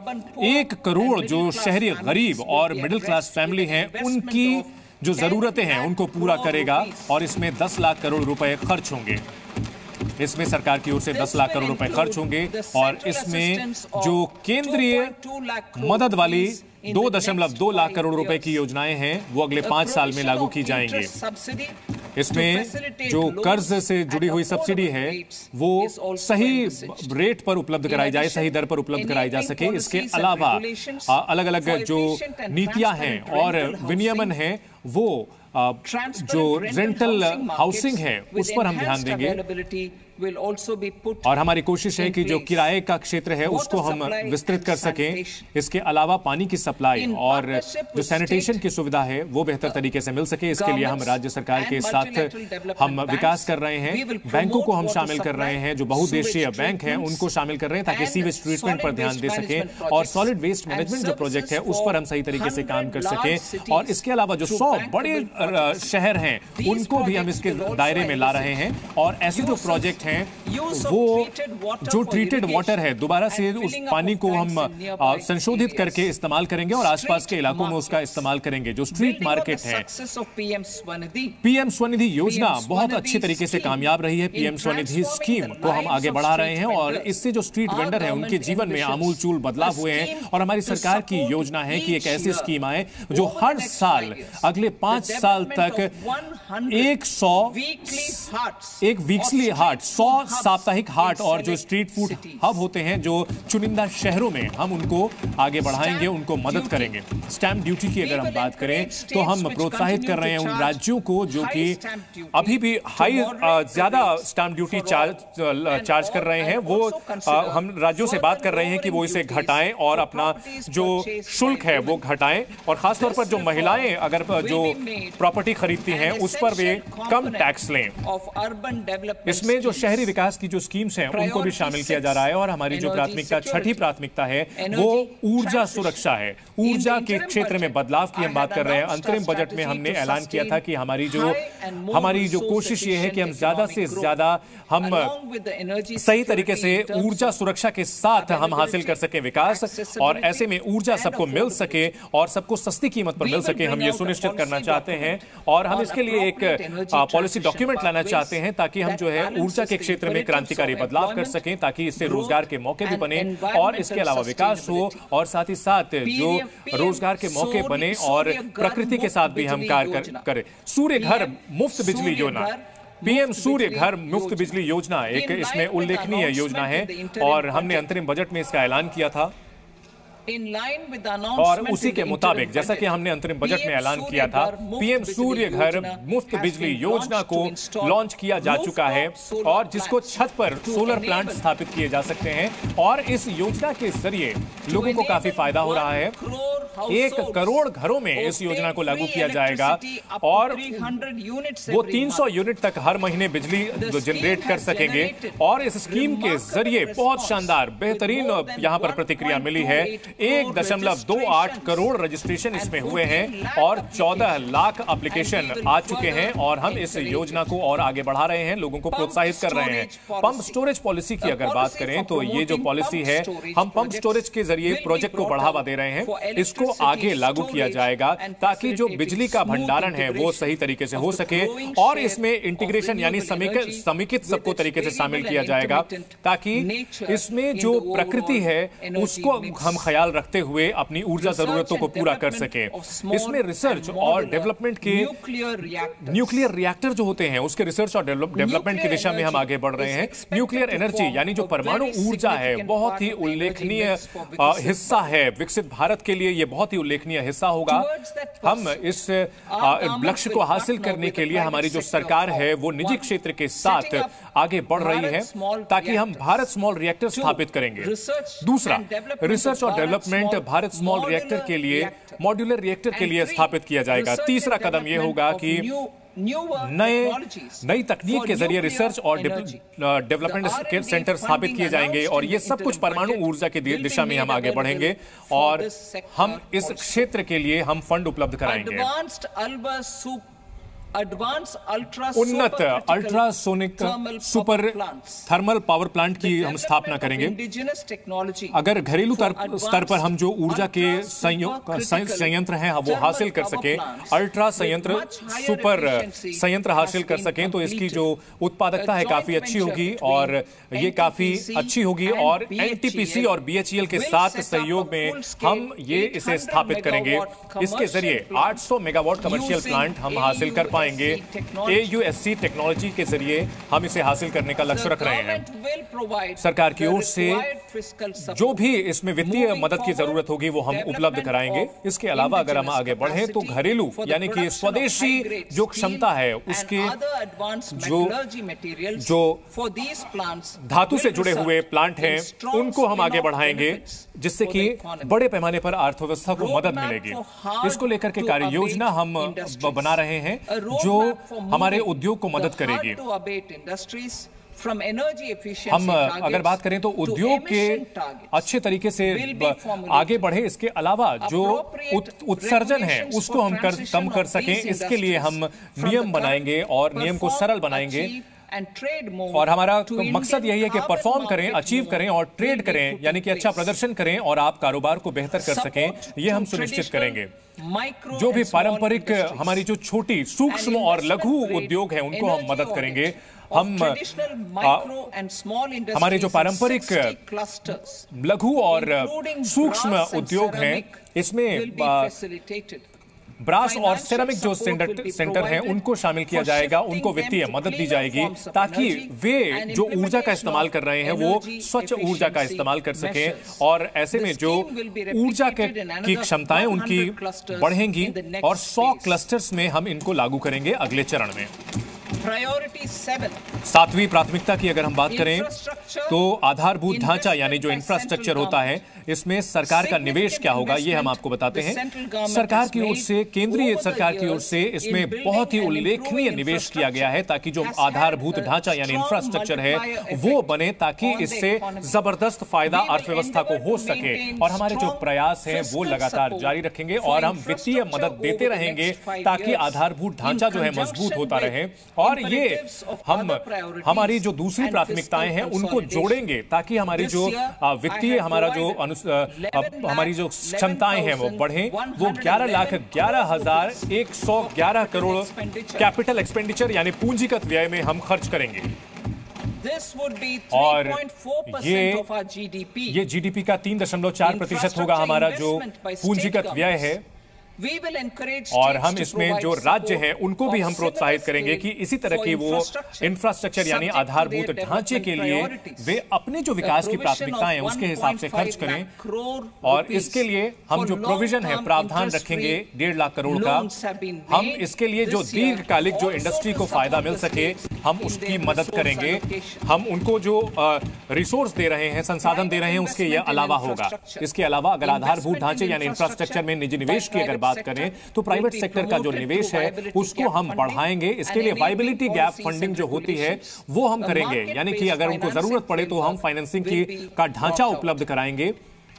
Speaker 2: 1 करोड़ जो शहरी गरीब और मिडिल क्लास फैमिली हैं उनकी जो जरूरतें हैं उनको पूरा करेगा और इसमें 10 लाख करोड़ रुपए खर्च होंगे। इसमें सरकार की ओर से 10 लाख करोड़ रुपए खर्च होंगे और इसमें जो केंद्रीय मदद वाली 2.2 लाख करोड़ रुपए की योजनाएं हैं वो अगले 5 साल में लागू की जाएंगी। इसमें जो कर्ज से जुड़ी हुई सब्सिडी है वो सही रेट पर उपलब्ध कराई जाए, सही दर पर उपलब्ध कराई जा सके। इसके अलावा अलग अलग जो नीतियां हैं और विनियमन है वो जो रेंटल हाउसिंग है उस पर हम ध्यान देंगे और हमारी कोशिश है कि जो किराए का क्षेत्र है उसको हम विस्तृत कर सकें। इसके अलावा पानी की सप्लाई और जो सैनिटेशन की सुविधा है वो बेहतर तरीके से मिल सके। इसके लिए हम राज्य सरकार के साथ हम विकास कर रहे हैं। बैंकों को हम शामिल कर रहे हैं, जो बहुउद्देशीय बैंक हैं उनको शामिल कर रहे हैं ताकि सीवेज ट्रीटमेंट पर ध्यान दे सकें और सॉलिड वेस्ट मैनेजमेंट जो प्रोजेक्ट है उस पर हम सही तरीके से काम कर सकें। और इसके अलावा जो 100 बड़े शहर हैं उनको भी हम इसके दायरे में ला रहे हैं और ऐसे जो प्रोजेक्ट हैं हैं वो जो ट्रीटेड वाटर है दोबारा से उस पानी को हम संशोधित करके इस्तेमाल करेंगे और आसपास के इलाकों में उसका इस्तेमाल करेंगे। जो स्ट्रीट मार्केट है, पीएम स्वनिधि योजना बहुत अच्छी तरीके से कामयाब रही है। पीएम स्वनिधि स्कीम को हम आगे बढ़ा रहे हैं और इससे जो स्ट्रीट वेंडर हैं उनके जीवन में आमूलचूल बदलाव हुए हैं। और हमारी सरकार की योजना है कि एक ऐसी स्कीम आए जो हर साल अगले 5 साल तक 100 साप्ताहिक हाट और जो स्ट्रीट फूड हब होते हैं जो चुनिंदा शहरों में, हम उनको आगे बढ़ाएंगे, उनको मदद करेंगे। स्टैंप ड्यूटी की अगर हम बात करें तो हम प्रोत्साहित कर रहे हैं उन राज्यों को जो कि अभी भी ज्यादा स्टैंप ड्यूटी चार्ज कर रहे हैं, वो हम राज्यों से बात कर रहे हैं कि वो इसे घटाएं और अपना जो शुल्क है वो घटाएं। और खासतौर पर जो महिलाएं अगर जो प्रॉपर्टी खरीदती हैं उस पर वे कम टैक्स लें। इसमें जो शहरी विकास की जो स्कीम्स हैं उनको भी शामिल किया जा रहा है। और हमारी जो प्राथमिकता, छठी प्राथमिकता है वो ऊर्जा सुरक्षा है। ऊर्जा के क्षेत्र में बदलाव की हम बात कर रहे हैं। अंतरिम बजट में हमने ऐलान किया था कि हमारी जो कोशिश ये है कि हम ज्यादा से ज्यादा हम सही तरीके से ऊर्जा सुरक्षा के साथ हम हासिल कर सके विकास, और ऐसे में ऊर्जा सबको मिल सके और सबको सस्ती कीमत पर मिल सके, हम ये सुनिश्चित करना चाहते हैं। और हम इसके लिए एक पॉलिसी डॉक्यूमेंट लाना चाहते हैं ताकि हम जो है ऊर्जा के क्षेत्र में क्रांतिकारी बदलाव कर सकें, ताकि इससे रोजगार के मौके भी बने और इसके अलावा विकास हो, और साथ ही साथ जो रोजगार के मौके बने और प्रकृति के साथ भी हम कार्य करें। सूर्य घर मुफ्त बिजली योजना, पीएम सूर्य घर मुफ्त बिजली योजना एक इसमें उल्लेखनीय योजना है और हमने अंतरिम बजट में इसका ऐलान किया था। और उसी के मुताबिक जैसा कि हमने अंतरिम बजट में ऐलान किया था, पीएम सूर्य घर मुफ्त बिजली योजना को लॉन्च किया जा चुका है और जिसको छत पर सोलर प्लांट स्थापित किए जा सकते हैं। और इस योजना के जरिए लोगों को काफी फायदा हो रहा है। 1 करोड़ घरों में इस योजना को लागू किया जाएगा और वो 300 यूनिट तक हर महीने बिजली जनरेट कर सकेंगे। और इस स्कीम के जरिए बहुत शानदार बेहतरीन यहां पर प्रतिक्रिया मिली है। 1.28 करोड़ रजिस्ट्रेशन इसमें हुए हैं और 14 लाख एप्लीकेशन आ चुके हैं। और हम इस योजना को और आगे बढ़ा रहे हैं, लोगों को प्रोत्साहित कर रहे हैं। पंप स्टोरेज पॉलिसी की अगर बात करें तो ये जो पॉलिसी है, हम पंप स्टोरेज के जरिए प्रोजेक्ट को बढ़ावा दे रहे हैं। इसको आगे लागू किया जाएगा ताकि जो बिजली का भंडारण है वो सही तरीके से हो सके। और इसमें इंटीग्रेशन यानी समेकित सबको तरीके से शामिल किया जाएगा ताकि इसमें जो प्रकृति है उसको हम ख्याल रखते हुए अपनी ऊर्जा जरूरतों को पूरा कर सके। इसमें रिसर्च और डेवलपमेंट के न्यूक्लियर रिएक्टर जो होते हैं उसके रिसर्च और डेवलपमेंट की दिशा में हम आगे बढ़ रहे हैं। न्यूक्लियर एनर्जी यानी जो परमाणु ऊर्जा है बहुत ही उल्लेखनीय हिस्सा है विकसित भारत के लिए, ये बहुत ही उल्लेखनीय हिस्सा होगा। हम इस लक्ष्य को हासिल करने के लिए हमारी जो सरकार है वो निजी क्षेत्र के साथ आगे बढ़ रही है ताकि हम भारत स्मॉल रिएक्टर स्थापित करेंगे। दूसरा, रिसर्च और डेवलपमेंट भारत स्मॉल रिएक्टर के लिए, मॉड्यूलर रिएक्टर के लिए स्थापित किया जाएगा। तीसरा कदम यह होगा कि नई तकनीक के जरिए रिसर्च और डेवलपमेंट सेंटर स्थापित किए जाएंगे और ये सब कुछ परमाणु ऊर्जा की दिशा में हम आगे बढ़ेंगे और हम इस क्षेत्र के लिए हम फंड उपलब्ध कराएंगे। उन्नत ultrasonic super thermal power plant की हम स्थापना करेंगे। अगर घरेलू स्तर पर हम जो ऊर्जा के संयंत्र हैं वो हासिल कर सके, अल्ट्रा संयंत्र, सुपर संयंत्र हासिल कर सकें तो इसकी जो उत्पादकता है काफी अच्छी होगी और ये काफी अच्छी होगी। और एनटीपीसी और बीएचईएल के साथ सहयोग में हम ये इसे स्थापित करेंगे। इसके जरिए 800 मेगावाट कमर्शियल प्लांट हम हासिल कर पाएंगे। AUSC टेक्नोलॉजी के जरिए हम इसे हासिल करने का लक्ष्य रख रहे हैं। सरकार की ओर से जो भी इसमें वित्तीय मदद की जरूरत होगी वो हम उपलब्ध कराएंगे। इसके अलावा अगर हम आगे बढ़ें तो घरेलू यानी कि स्वदेशी जो क्षमता है उसके जो धातु से जुड़े हुए प्लांट हैं उनको हम आगे बढ़ाएंगे जिससे कि बड़े पैमाने पर अर्थव्यवस्था को मदद मिलेगी। इसको लेकर के कार्य योजना हम बना रहे हैं जो हमारे उद्योग को मदद करेगी। हम अगर बात करें तो उद्योग के अच्छे तरीके से आगे बढ़े, इसके अलावा जो उत्सर्जन है उसको हम कम कर सकें, इसके लिए हम नियम बनाएंगे और नियम को सरल बनाएंगे और हमारा मकसद यही है कि परफॉर्म करें, अचीव करें और ट्रेड करें, यानी कि अच्छा प्रदर्शन करें और आप कारोबार को बेहतर कर सकें, ये हम सुनिश्चित करेंगे। जो भी पारंपरिक हमारी जो छोटी, सूक्ष्म और लघु उद्योग हैं उनको हम मदद करेंगे। हम हमारे जो पारंपरिक लघु और सूक्ष्म उद्योग हैं इसमें ब्रास और सेरामिक जो सेंटर हैं उनको शामिल किया जाएगा, उनको वित्तीय मदद दी जाएगी ताकि वे जो ऊर्जा का इस्तेमाल कर रहे हैं वो स्वच्छ ऊर्जा का इस्तेमाल कर सकें और ऐसे में जो ऊर्जा की क्षमताएं उनकी बढ़ेंगी और 100 क्लस्टर्स में हम इनको लागू करेंगे अगले चरण में। सातवीं प्राथमिकता की अगर हम बात करें तो आधारभूत ढांचा यानी जो इंफ्रास्ट्रक्चर होता है इसमें सरकार का निवेश क्या होगा ये हम आपको बताते हैं। सरकार की ओर से, केंद्रीय सरकार की ओर से इसमें बहुत ही उल्लेखनीय निवेश किया गया है ताकि जो आधारभूत ढांचा यानी इंफ्रास्ट्रक्चर है वो बने ताकि इससे जबरदस्त फायदा अर्थव्यवस्था को हो सके। और हमारे जो प्रयास हैं वो लगातार जारी रखेंगे और हम वित्तीय मदद देते रहेंगे ताकि आधारभूत ढांचा जो है मजबूत होता रहे। और ये हम हमारी जो दूसरी प्राथमिकताएं हैं उनको जोड़ेंगे ताकि हमारी जो वित्तीय हमारा जो हमारी जो क्षमताएं हैं वो बढ़ें। वो 11,11,111 करोड़ कैपिटल एक्सपेंडिचर यानी पूंजीगत व्यय में हम खर्च करेंगे और ये जीडीपी का 3.4% होगा हमारा जो पूंजीगत व्यय है। और हम इसमें जो राज्य हैं उनको भी हम प्रोत्साहित करेंगे कि इसी तरह की वो इंफ्रास्ट्रक्चर यानी आधारभूत ढांचे के लिए वे अपने जो विकास की प्राथमिकताएं हैं उसके हिसाब से खर्च करें। और इसके लिए हम जो प्रोविजन है, प्रावधान रखेंगे 1.5 लाख करोड़ का। हम इसके लिए जो दीर्घकालिक जो इंडस्ट्री को फायदा मिल सके हम उसकी मदद करेंगे। हम उनको जो रिसोर्स दे रहे हैं, संसाधन दे रहे हैं, उसके ये अलावा होगा। इसके अलावा अगर आधारभूत ढांचे यानी इंफ्रास्ट्रक्चर में निजी निवेश की अगर बात करें तो प्राइवेट सेक्टर का जो निवेश है उसको हम बढ़ाएंगे। इसके लिए वायबिलिटी गैप फंडिंग जो होती है वो हम करेंगे, यानी कि अगर उनको जरूरत पड़े तो हम फाइनेंसिंग का ढांचा उपलब्ध कराएंगे।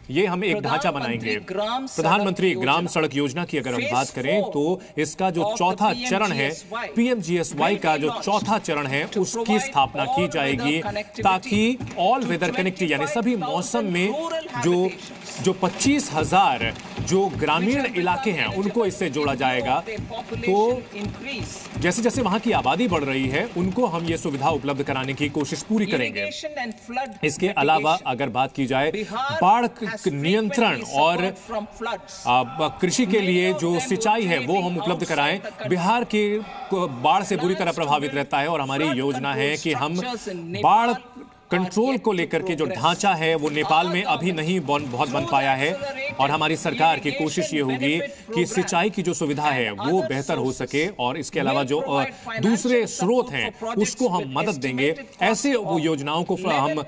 Speaker 2: ये हम एक ढांचा बनाएंगे। प्रधानमंत्री ग्राम सड़क योजना की अगर हम बात करें तो इसका जो चौथा चरण है, पीएमजीएसवाई का जो चौथा चरण है उसकी स्थापना की जाएगी ताकि ऑल वेदर कनेक्टिविटी यानी सभी मौसम में जो 25,000 जो ग्रामीण इलाके हैं उनको इससे जोड़ा जाएगा। तो जैसे जैसे वहां की आबादी बढ़ रही है उनको हम ये सुविधा उपलब्ध कराने की कोशिश पूरी करेंगे। इसके अलावा अगर बात की जाए बाढ़ नियंत्रण और कृषि के लिए जो सिंचाई है वो हम उपलब्ध कराएं। बिहार के बाढ़ से बुरी तरह प्रभावित रहता है और हमारी योजना है कि हम बाढ़ कंट्रोल को लेकर के जो ढांचा है वो नेपाल में अभी नहीं बहुत बन पाया है और हमारी सरकार की कोशिश ये होगी कि सिंचाई की जो सुविधा है वो बेहतर हो सके और इसके अलावा जो दूसरे स्रोत हैं उसको हम मदद देंगे। ऐसे वो योजनाओं को हम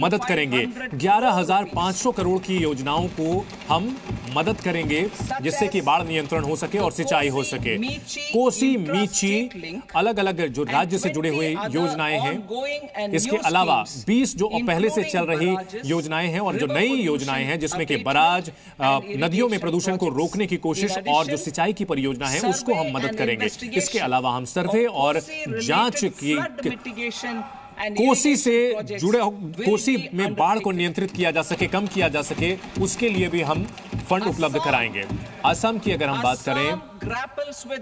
Speaker 2: मदद करेंगे। 11,500 करोड़ की योजनाओं को हम मदद करेंगे जिससे कि बाढ़ नियंत्रण हो सके और सिंचाई हो सके। कोसी मीची अलग अलग जो राज्य से जुड़े हुए योजनाएं हैं। इसके अलावा 20 जो पहले से चल रही योजनाएं हैं और जो नई योजनाएं हैं जिसमें कि बराज, नदियों में प्रदूषण को रोकने की कोशिश और जो सिंचाई की परियोजना है उसको हम मदद करेंगे। इसके अलावा हम सर्वे और जांच की कोसी से जुड़े कोसी में बाढ़ को नियंत्रित किया जा सके, कम किया जा सके, उसके लिए भी हम फंड उपलब्ध कराएंगे। असम की अगर हम बात करें,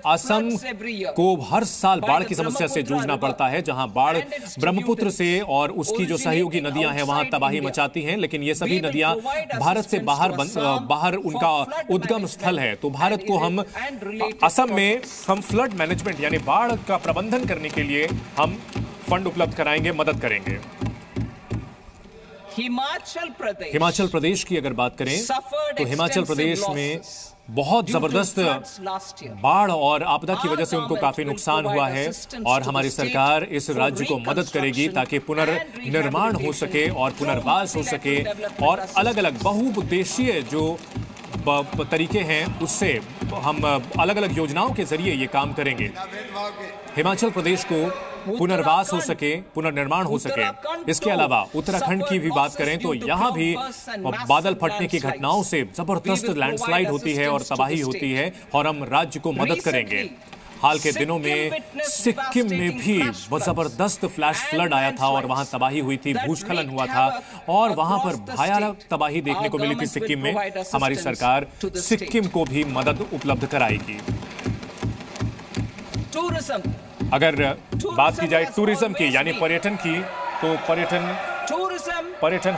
Speaker 2: असम को हर साल बाढ़ की समस्या से जूझना पड़ता है जहां बाढ़ ब्रह्मपुत्र से और उसकी जो सहयोगी नदियां हैं वहां तबाही मचाती हैं, लेकिन ये सभी नदियां भारत से बाहर उनका उद्गम स्थल है। तो भारत को हम असम में हम फ्लड मैनेजमेंट यानी बाढ़ का प्रबंधन करने के लिए हम फंड उपलब्ध कराएंगे, मदद करेंगे। हिमाचल प्रदेश की अगर बात करें तो हिमाचल प्रदेश में बहुत जबरदस्त बाढ़ और आपदा की वजह से उनको काफी नुकसान हुआ है और हमारी सरकार इस राज्य को मदद करेगी ताकि पुनर्निर्माण हो सके और पुनर्वास हो सके और अलग अलग बहुउद्देशीय जो तरीके हैं उससे हम अलग अलग योजनाओं के जरिए ये काम करेंगे। हिमाचल प्रदेश को पुनर्वास हो सके, पुनर्निर्माण हो सके। इसके अलावा उत्तराखंड की भी बात करें तो यहाँ भी बादल फटने की घटनाओं से जबरदस्त लैंडस्लाइड होती है और तबाही होती है और हम राज्य को मदद करेंगे। हाल के दिनों में सिक्किम में भी जबरदस्त फ्लैश फ्लड आया था और वहां तबाही हुई थी, भूस्खलन हुआ था और वहां पर भयानक तबाही देखने को मिली थी सिक्किम में। हमारी सरकार सिक्किम को भी मदद उपलब्ध कराएगी। अगर बात की जाए टूरिज्म की यानी पर्यटन की, तो पर्यटन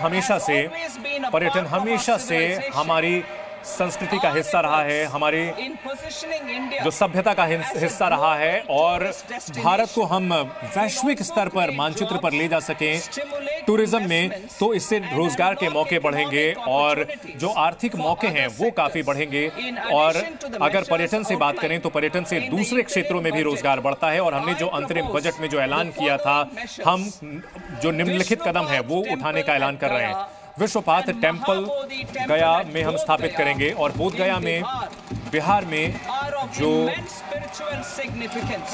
Speaker 2: हमेशा से हमारी संस्कृति का हिस्सा रहा है, हमारी जो सभ्यता का हिस्सा रहा है और भारत को हम वैश्विक स्तर पर मानचित्र पर ले जा सकें टूरिज्म में, तो इससे रोजगार के मौके बढ़ेंगे और जो आर्थिक मौके हैं वो काफी बढ़ेंगे। और अगर पर्यटन से बात करें तो पर्यटन से दूसरे क्षेत्रों में भी रोजगार बढ़ता है। और हमने जो अंतरिम बजट में जो ऐलान किया था, हम जो निम्नलिखित कदम है वो उठाने का ऐलान कर रहे हैं। विश्वपाथ टेम्पल गया में हम स्थापित करेंगे और बोध गया में बिहार में जो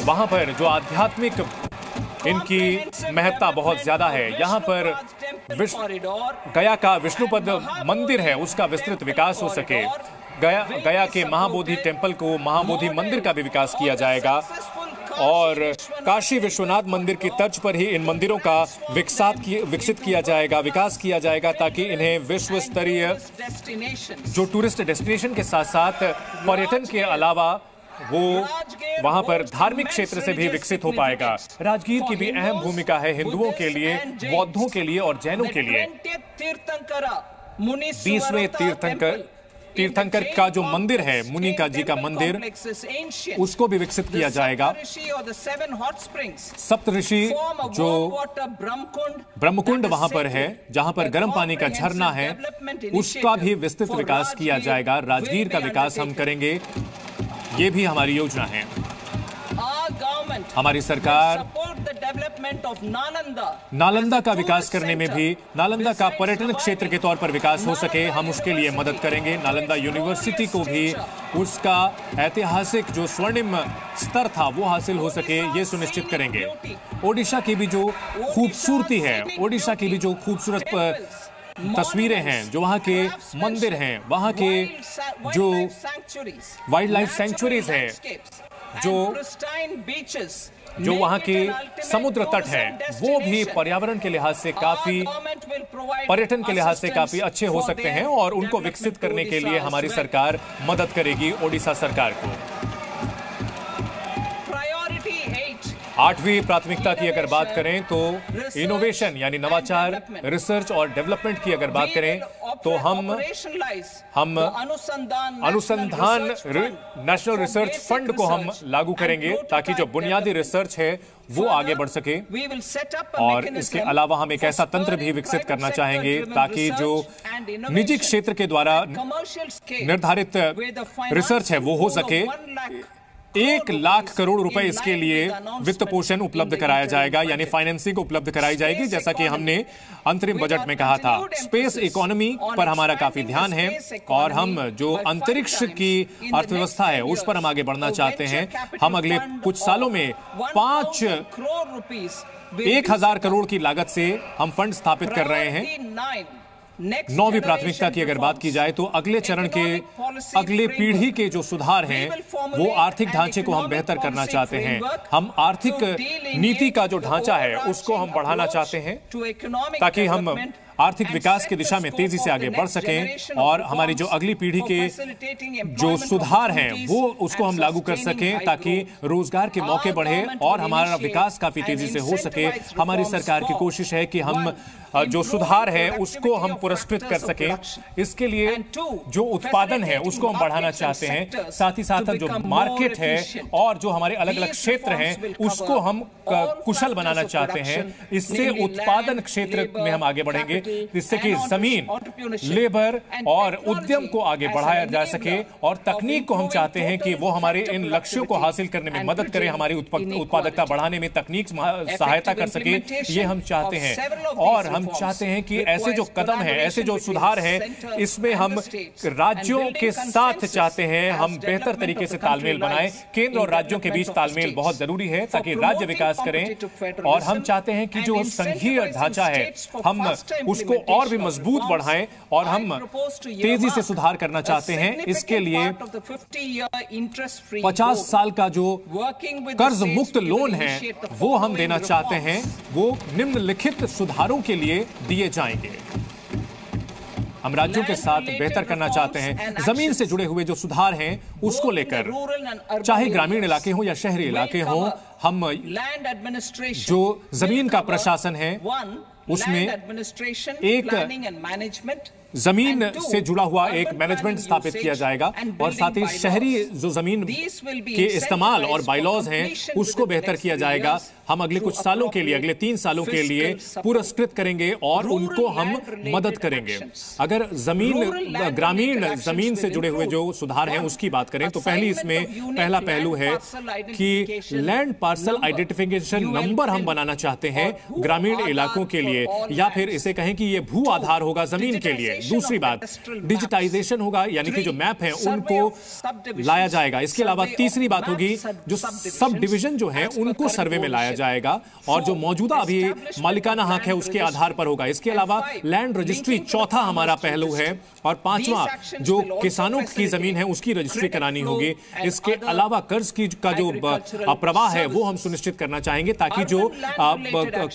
Speaker 2: वहां पर जो आध्यात्मिक इनकी महत्ता बहुत ज्यादा है, यहाँ पर गया का विष्णुपद मंदिर है उसका विस्तृत विकास हो सके। गया के महाबोधि टेम्पल को महाबोधि मंदिर का भी विकास किया जाएगा और काशी विश्वनाथ मंदिर की तर्ज पर ही इन मंदिरों का विकसित किया जाएगा, विकास किया जाएगा, ताकि इन्हें विश्व स्तरीय जो टूरिस्ट डेस्टिनेशन के साथ साथ पर्यटन के अलावा वो वहां पर धार्मिक क्षेत्र से भी विकसित हो पाएगा। राजगीर की भी अहम भूमिका है हिंदुओं के लिए, बौद्धों के लिए और जैनों के लिए। 20वें तीर्थंकर का जो मंदिर है, मुनिका जी का मंदिर, उसको भी विकसित किया जाएगा। सप्तऋषि जो ब्रह्मकुंड वहां पर है, जहां पर गर्म पानी का झरना है, उसका भी विस्तृत विकास किया जाएगा। राजगीर का विकास हम करेंगे, ये भी हमारी योजना है। हमारी सरकार नालंदा का विकास करने में भी, नालंदा का पर्यटन क्षेत्र के तौर पर विकास हो सके, हम उसके लिए मदद करेंगे। नालंदा यूनिवर्सिटी को भी उसका ऐतिहासिक जो स्वर्णिम स्तर था वो हासिल हो सके, ये सुनिश्चित करेंगे। ओडिशा की भी जो खूबसूरती है, ओडिशा की भी जो खूबसूरत तस्वीरें हैं, जो वहाँ के मंदिर हैं, वहाँ के जो वाइल्ड लाइफ सेंचुरीज हैं, जो वहाँ के समुद्र तट है, वो भी पर्यावरण के लिहाज से काफी, पर्यटन के लिहाज से काफी अच्छे हो सकते हैं और उनको विकसित करने के लिए हमारी सरकार मदद करेगी ओडिशा सरकार को। 8वीं प्राथमिकता की अगर बात करें तो इनोवेशन यानी नवाचार, रिसर्च और डेवलपमेंट की अगर बात करें तो हम अनुसंधान नेशनल रिसर्च फंड को हम लागू करेंगे ताकि जो बुनियादी रिसर्च है वो आगे बढ़ सके। और इसके अलावा हम एक ऐसा तंत्र भी विकसित करना चाहेंगे ताकि जो निजी क्षेत्र के द्वारा निर्धारित रिसर्च है वो हो सके। 1 लाख करोड़ रुपए इसके लिए वित्त पोषण उपलब्ध कराया जाएगा, यानी फाइनेंसिंग उपलब्ध कराई जाएगी, जैसा कि हमने अंतरिम बजट में कहा था। स्पेस इकोनॉमी पर हमारा काफी ध्यान है और हम जो अंतरिक्ष की अर्थव्यवस्था है उस पर हम आगे बढ़ना चाहते हैं। हम अगले कुछ सालों में 1,000 करोड़ की लागत से हम फंड स्थापित कर रहे हैं। 9वीं प्राथमिकता की अगर बात की जाए तो अगले चरण के, अगले पीढ़ी के जो सुधार हैं वो आर्थिक ढांचे को हम बेहतर करना चाहते हैं। हम आर्थिक नीति का जो ढांचा है उसको हम बढ़ाना चाहते हैं ताकि हम आर्थिक विकास की दिशा में तेजी से आगे बढ़ सकें और हमारी जो अगली पीढ़ी के जो सुधार हैं वो उसको हम लागू कर सकें ताकि रोजगार के मौके बढ़े और हमारा विकास काफी तेजी से हो सके। हमारी सरकार की कोशिश है कि हम जो सुधार है उसको हम पुरस्कृत कर सकें। इसके लिए जो उत्पादन है उसको हम बढ़ाना चाहते हैं, साथ ही साथ जो मार्केट है और जो हमारे अलग अलग क्षेत्र हैं उसको हम कुशल बनाना चाहते हैं। इससे उत्पादन क्षेत्र में हम आगे बढ़ेंगे, जिससे कि जमीन, लेबर और उद्यम को आगे बढ़ाया जा सके और तकनीक को हम चाहते हैं कि वो हमारे इन लक्ष्यों को हासिल करने में मदद करे, हमारी उत्पादकता बढ़ाने में तकनीक सहायता कर सके, ये हम चाहते हैं। और हम चाहते हैं कि ऐसे जो कदम है, ऐसे जो सुधार है, इसमें हम राज्यों के साथ चाहते हैं हम बेहतर तरीके से तालमेल बनाएं। केंद्र और राज्यों के बीच तालमेल बहुत जरूरी है ताकि राज्य विकास करें और हम चाहते हैं कि जो संघीय ढांचा है हम उसको और भी मजबूत बढ़ाएं और हम तेजी से सुधार करना चाहते हैं। इसके लिए 50 साल का जो कर्ज मुक्त लोन है वो हम देना चाहते हैं, वो निम्नलिखित सुधारों के लिए दिए जाएंगे। हम राज्यों के साथ बेहतर करना चाहते हैं। जमीन से जुड़े हुए जो सुधार हैं उसको लेकर, चाहे ग्रामीण इलाके हो या शहरी इलाके हो, हम जो जमीन का प्रशासन है उसमें एक जमीन से जुड़ा हुआ एक मैनेजमेंट स्थापित किया जाएगा और साथ ही शहरी जो जमीन के इस्तेमाल और बायलॉज हैं उसको बेहतर किया जाएगा। हम अगले कुछ सालों के लिए, अगले 3 सालों के लिए पुरस्कृत करेंगे और उनको हम मदद करेंगे। अगर ग्रामीण जमीन से जुड़े हुए जो सुधार हैं उसकी बात करें तो पहला पहलू है कि लैंड पार्सल आइडेंटिफिकेशन नंबर हम बनाना चाहते हैं ग्रामीण इलाकों के लिए, या फिर इसे कहें कि ये भू आधार होगा जमीन के लिए। दूसरी बात, डिजिटाइजेशन होगा, यानी कि जो मैप है उनको लाया जाएगा। इसके अलावा तीसरी बात होगी जो सब डिवीजन जो है उनको सर्वे में लाया जाएगा और जो मौजूदा अभी मालिकाना हक है उसके आधार पर होगा। इसके अलावा लैंड रजिस्ट्री चौथा हमारा पहलू है और पांचवा जो किसानों की जमीन है उसकी रजिस्ट्री करानी होगी। इसके अलावा कर्ज की का जो प्रवाह है वो हम सुनिश्चित करना चाहेंगे ताकि जो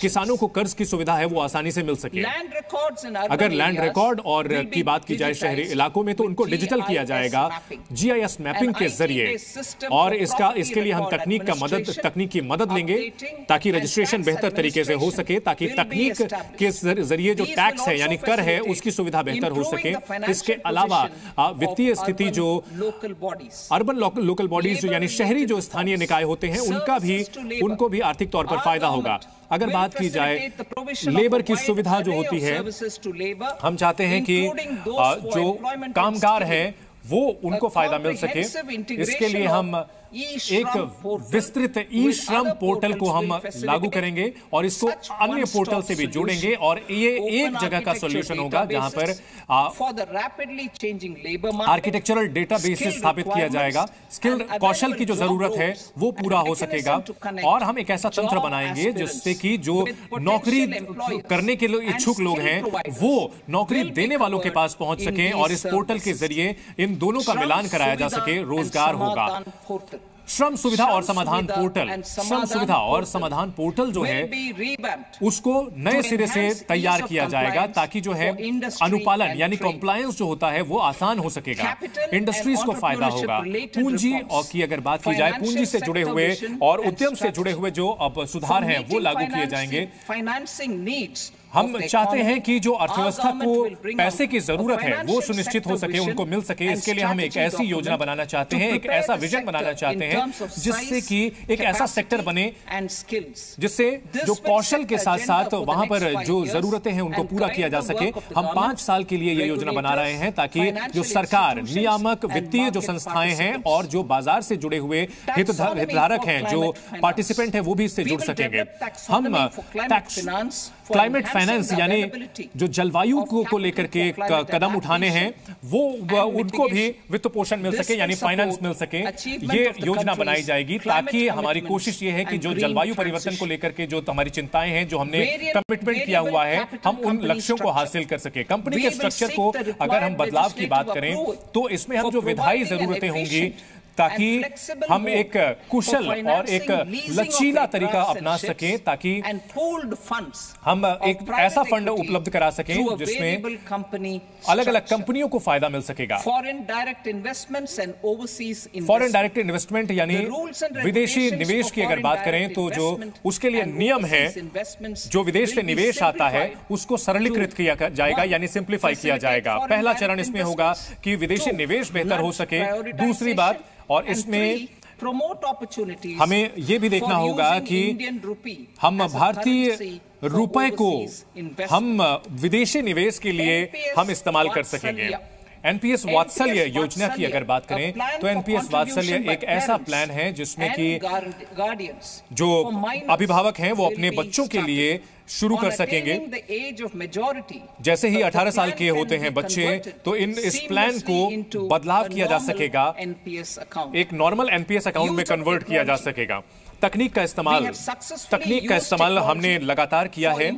Speaker 2: किसानों को कर्ज की सुविधा है वो आसानी से मिल सके। अगर लैंड रिकॉर्ड और की बात की जाए शहरी इलाकों में तो उनको डिजिटल किया जाएगा GIS मैपिंग के जरिए, और इसके लिए हम तकनीक की मदद लेंगे ताकि रजिस्ट्रेशन बेहतर तरीके से हो सके, ताकि तकनीक के जरिए जो टैक्स है यानी कर है उसकी सुविधा बेहतर हो सके। इसके अलावा वित्तीय स्थिति जो अर्बन लोकल बॉडीज यानी शहरी जो स्थानीय निकाय होते हैं उनको भी आर्थिक तौर पर फायदा होगा। अगर बात की जाए लेबर की सुविधा जो होती है, हम चाहते हैं कि जो कामगार हैं वो उनको फायदा मिल सके। इसके लिए हम एक विस्तृत ई श्रम पोर्टल को हम लागू करेंगे और इसको अन्य पोर्टल से भी जोड़ेंगे और ये एक जगह का सॉल्यूशन होगा जहां पर आर्किटेक्चरल डेटाबेस स्थापित किया जाएगा। स्किल कौशल की जो जरूरत है वो पूरा हो सकेगा और हम एक ऐसा तंत्र बनाएंगे जिससे कि जो नौकरी करने के लिए इच्छुक लोग हैं वो नौकरी देने वालों के पास पहुंच सके और इस पोर्टल के जरिए इन दोनों का मिलान कराया जा सके, रोजगार होगा। श्रम सुविधा और समाधान पोर्टल जो है उसको नए सिरे से तैयार किया जाएगा ताकि जो है अनुपालन यानी कॉम्प्लायंस जो होता है वो आसान हो सकेगा, इंडस्ट्रीज को फायदा होगा। पूंजी और की अगर बात की जाए, पूंजी से जुड़े हुए और उद्यम से जुड़े हुए जो अब सुधार हैं वो लागू किए जाएंगे। हम चाहते हैं कि जो अर्थव्यवस्था को पैसे की जरूरत है वो सुनिश्चित हो सके, उनको मिल सके। इसके लिए हम एक ऐसी योजना बनाना चाहते हैं, एक ऐसा विजन बनाना चाहते हैं जिससे कि एक ऐसा सेक्टर बने जिससे जो कौशल के साथ साथ वहां पर जो जरूरतें हैं उनको पूरा किया जा सके। हम 5 साल के लिए ये योजना बना रहे हैं ताकि जो सरकार, नियामक, वित्तीय जो संस्थाएं हैं और जो बाजार से जुड़े हुए हितधारक हैं, जो पार्टिसिपेंट है वो भी इससे जुड़ सकेंगे। हम क्लाइमेट फाइनेंस यानी जो जलवायु को लेकर के कदम उठाने हैं वो उनको भी वित्त पोषण मिल सके यानी फाइनेंस मिल सके। ये योजना बनाई जाएगी ताकि हमारी कोशिश ये है कि जो जलवायु परिवर्तन को लेकर के जो हमारी चिंताएं हैं, जो हमने कमिटमेंट किया हुआ है, हम उन लक्ष्यों को हासिल कर सके। कंपनी के स्ट्रक्चर को अगर हम बदलाव की बात करें तो इसमें हम जो विधायी जरूरतें होंगी ताकि हम एक कुशल और एक लचीला तरीका अपना सकें ताकि हम एक ऐसा फंड उपलब्ध करा सकें जिसमें अलग अलग कंपनियों को फायदा मिल सकेगा। फॉरेन डायरेक्ट इन्वेस्टमेंट यानी विदेशी निवेश की अगर बात करें तो जो उसके लिए नियम है, जो विदेश से निवेश आता है उसको सरलीकृत किया जाएगा यानी सिंप्लीफाई किया जाएगा। पहला चरण इसमें होगा कि विदेशी निवेश बेहतर हो सके। दूसरी बात, और इसमें हमें यह भी देखना होगा कि हम भारतीय रुपए को हम विदेशी निवेश के लिए हम इस्तेमाल कर सकेंगे। एनपीएस वात्सल्य योजना की अगर बात करें तो एनपीएस वात्सल्य एक ऐसा प्लान है जिसमें कि जो अभिभावक हैं वो अपने बच्चों के लिए शुरू कर सकेंगे। जैसे ही 18 साल के होते हैं बच्चे तो इस प्लान को बदलाव किया जा सकेगा, एक नॉर्मल एनपीएस अकाउंट में कन्वर्ट किया जा सकेगा। तकनीक का इस्तेमाल हमने लगातार किया है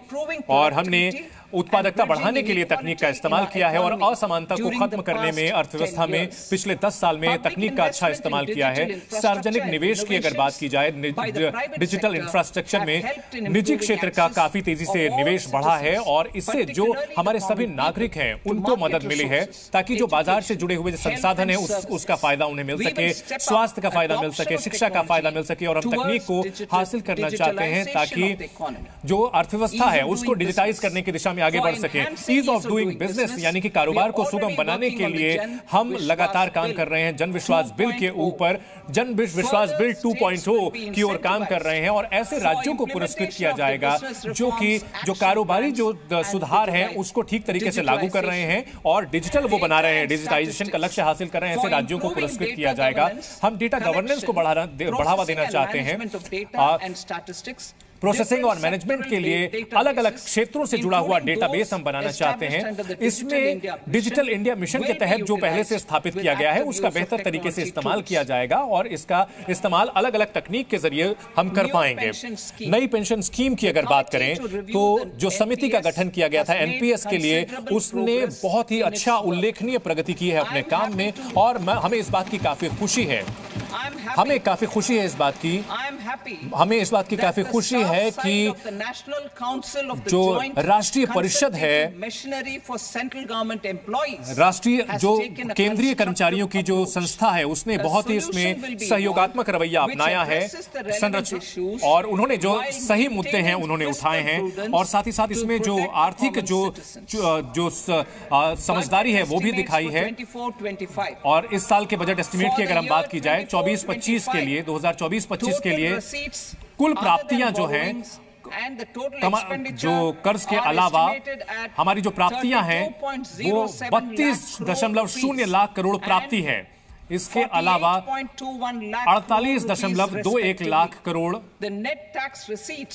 Speaker 2: और हमने उत्पादकता बढ़ाने के लिए तकनीक का इस्तेमाल किया है और असमानता को खत्म करने में अर्थव्यवस्था में पिछले 10 साल में तकनीक का अच्छा इस्तेमाल किया है। सार्वजनिक निवेश की अगर बात की जाए, डिजिटल इंफ्रास्ट्रक्चर में निजी क्षेत्र का काफी तेजी से निवेश बढ़ा है और इससे जो हमारे सभी नागरिक हैं उनको मदद मिली है, ताकि जो बाजार से जुड़े हुए संसाधन है उसका फायदा उन्हें मिल सके, स्वास्थ्य का फायदा मिल सके, शिक्षा का फायदा मिल सके। और हम तकनीक को हासिल करना चाहते हैं ताकि जो अर्थव्यवस्था है उसको डिजिटाइज करने की दिशा में आगे बढ़ सके। ईज ऑफ डूइंग बिजनेस यानी कि कारोबार को सुगम बनाने के लिए हम लगातार काम कर रहे हैं। जन विश्वास बिल के ऊपर जन विश्वास बिल 2.0 की ओर काम कर रहे हैं और ऐसे राज्यों को पुरस्कृत किया जाएगा जो कारोबारी जो सुधार है उसको ठीक तरीके से लागू कर रहे हैं और डिजिटल वो बना रहे हैं, डिजिटाइजेशन का लक्ष्य हासिल कर रहे हैं, ऐसे राज्यों को पुरस्कृत किया जाएगा। हम डेटा गवर्नेंस को बढ़ावा देना चाहते हैं। प्रोसेसिंग और मैनेजमेंट के लिए अलग अलग क्षेत्रों से जुड़ा हुआ डेटाबेस हम बनाना चाहते हैं। इसमें डिजिटल इंडिया मिशन के तहत जो पहले से स्थापित किया गया है उसका बेहतर तरीके से इस्तेमाल किया जाएगा और इसका इस्तेमाल अलग अलग तकनीक के जरिए हम कर पाएंगे। नई पेंशन स्कीम की अगर बात करें तो जो समिति का गठन किया गया था एनपीएस के लिए, उसने बहुत ही अच्छा उल्लेखनीय प्रगति की है अपने काम में और हमें इस बात की काफी खुशी है। हमें काफी खुशी है इस बात की, हमें इस बात की काफी खुशी है कि जो राष्ट्रीय परिषद है, राष्ट्रीय जो केंद्रीय कर्मचारियों की जो संस्था है, उसने बहुत ही इसमें सहयोगात्मक रवैया अपनाया है संरचना और उन्होंने जो सही मुद्दे हैं उन्होंने उठाए हैं और साथ ही साथ इसमें जो आर्थिक जो समझदारी है वो भी दिखाई है। और इस साल के बजट एस्टिमेट की अगर हम बात की जाए 24-25 के लिए, 2024-25 के लिए कुल प्राप्तियां जो हैं, जो कर्ज के अलावा हमारी जो प्राप्तियां हैं वो 32.0 लाख करोड़ प्राप्ति है। इसके अलावा 48.21 लाख करोड़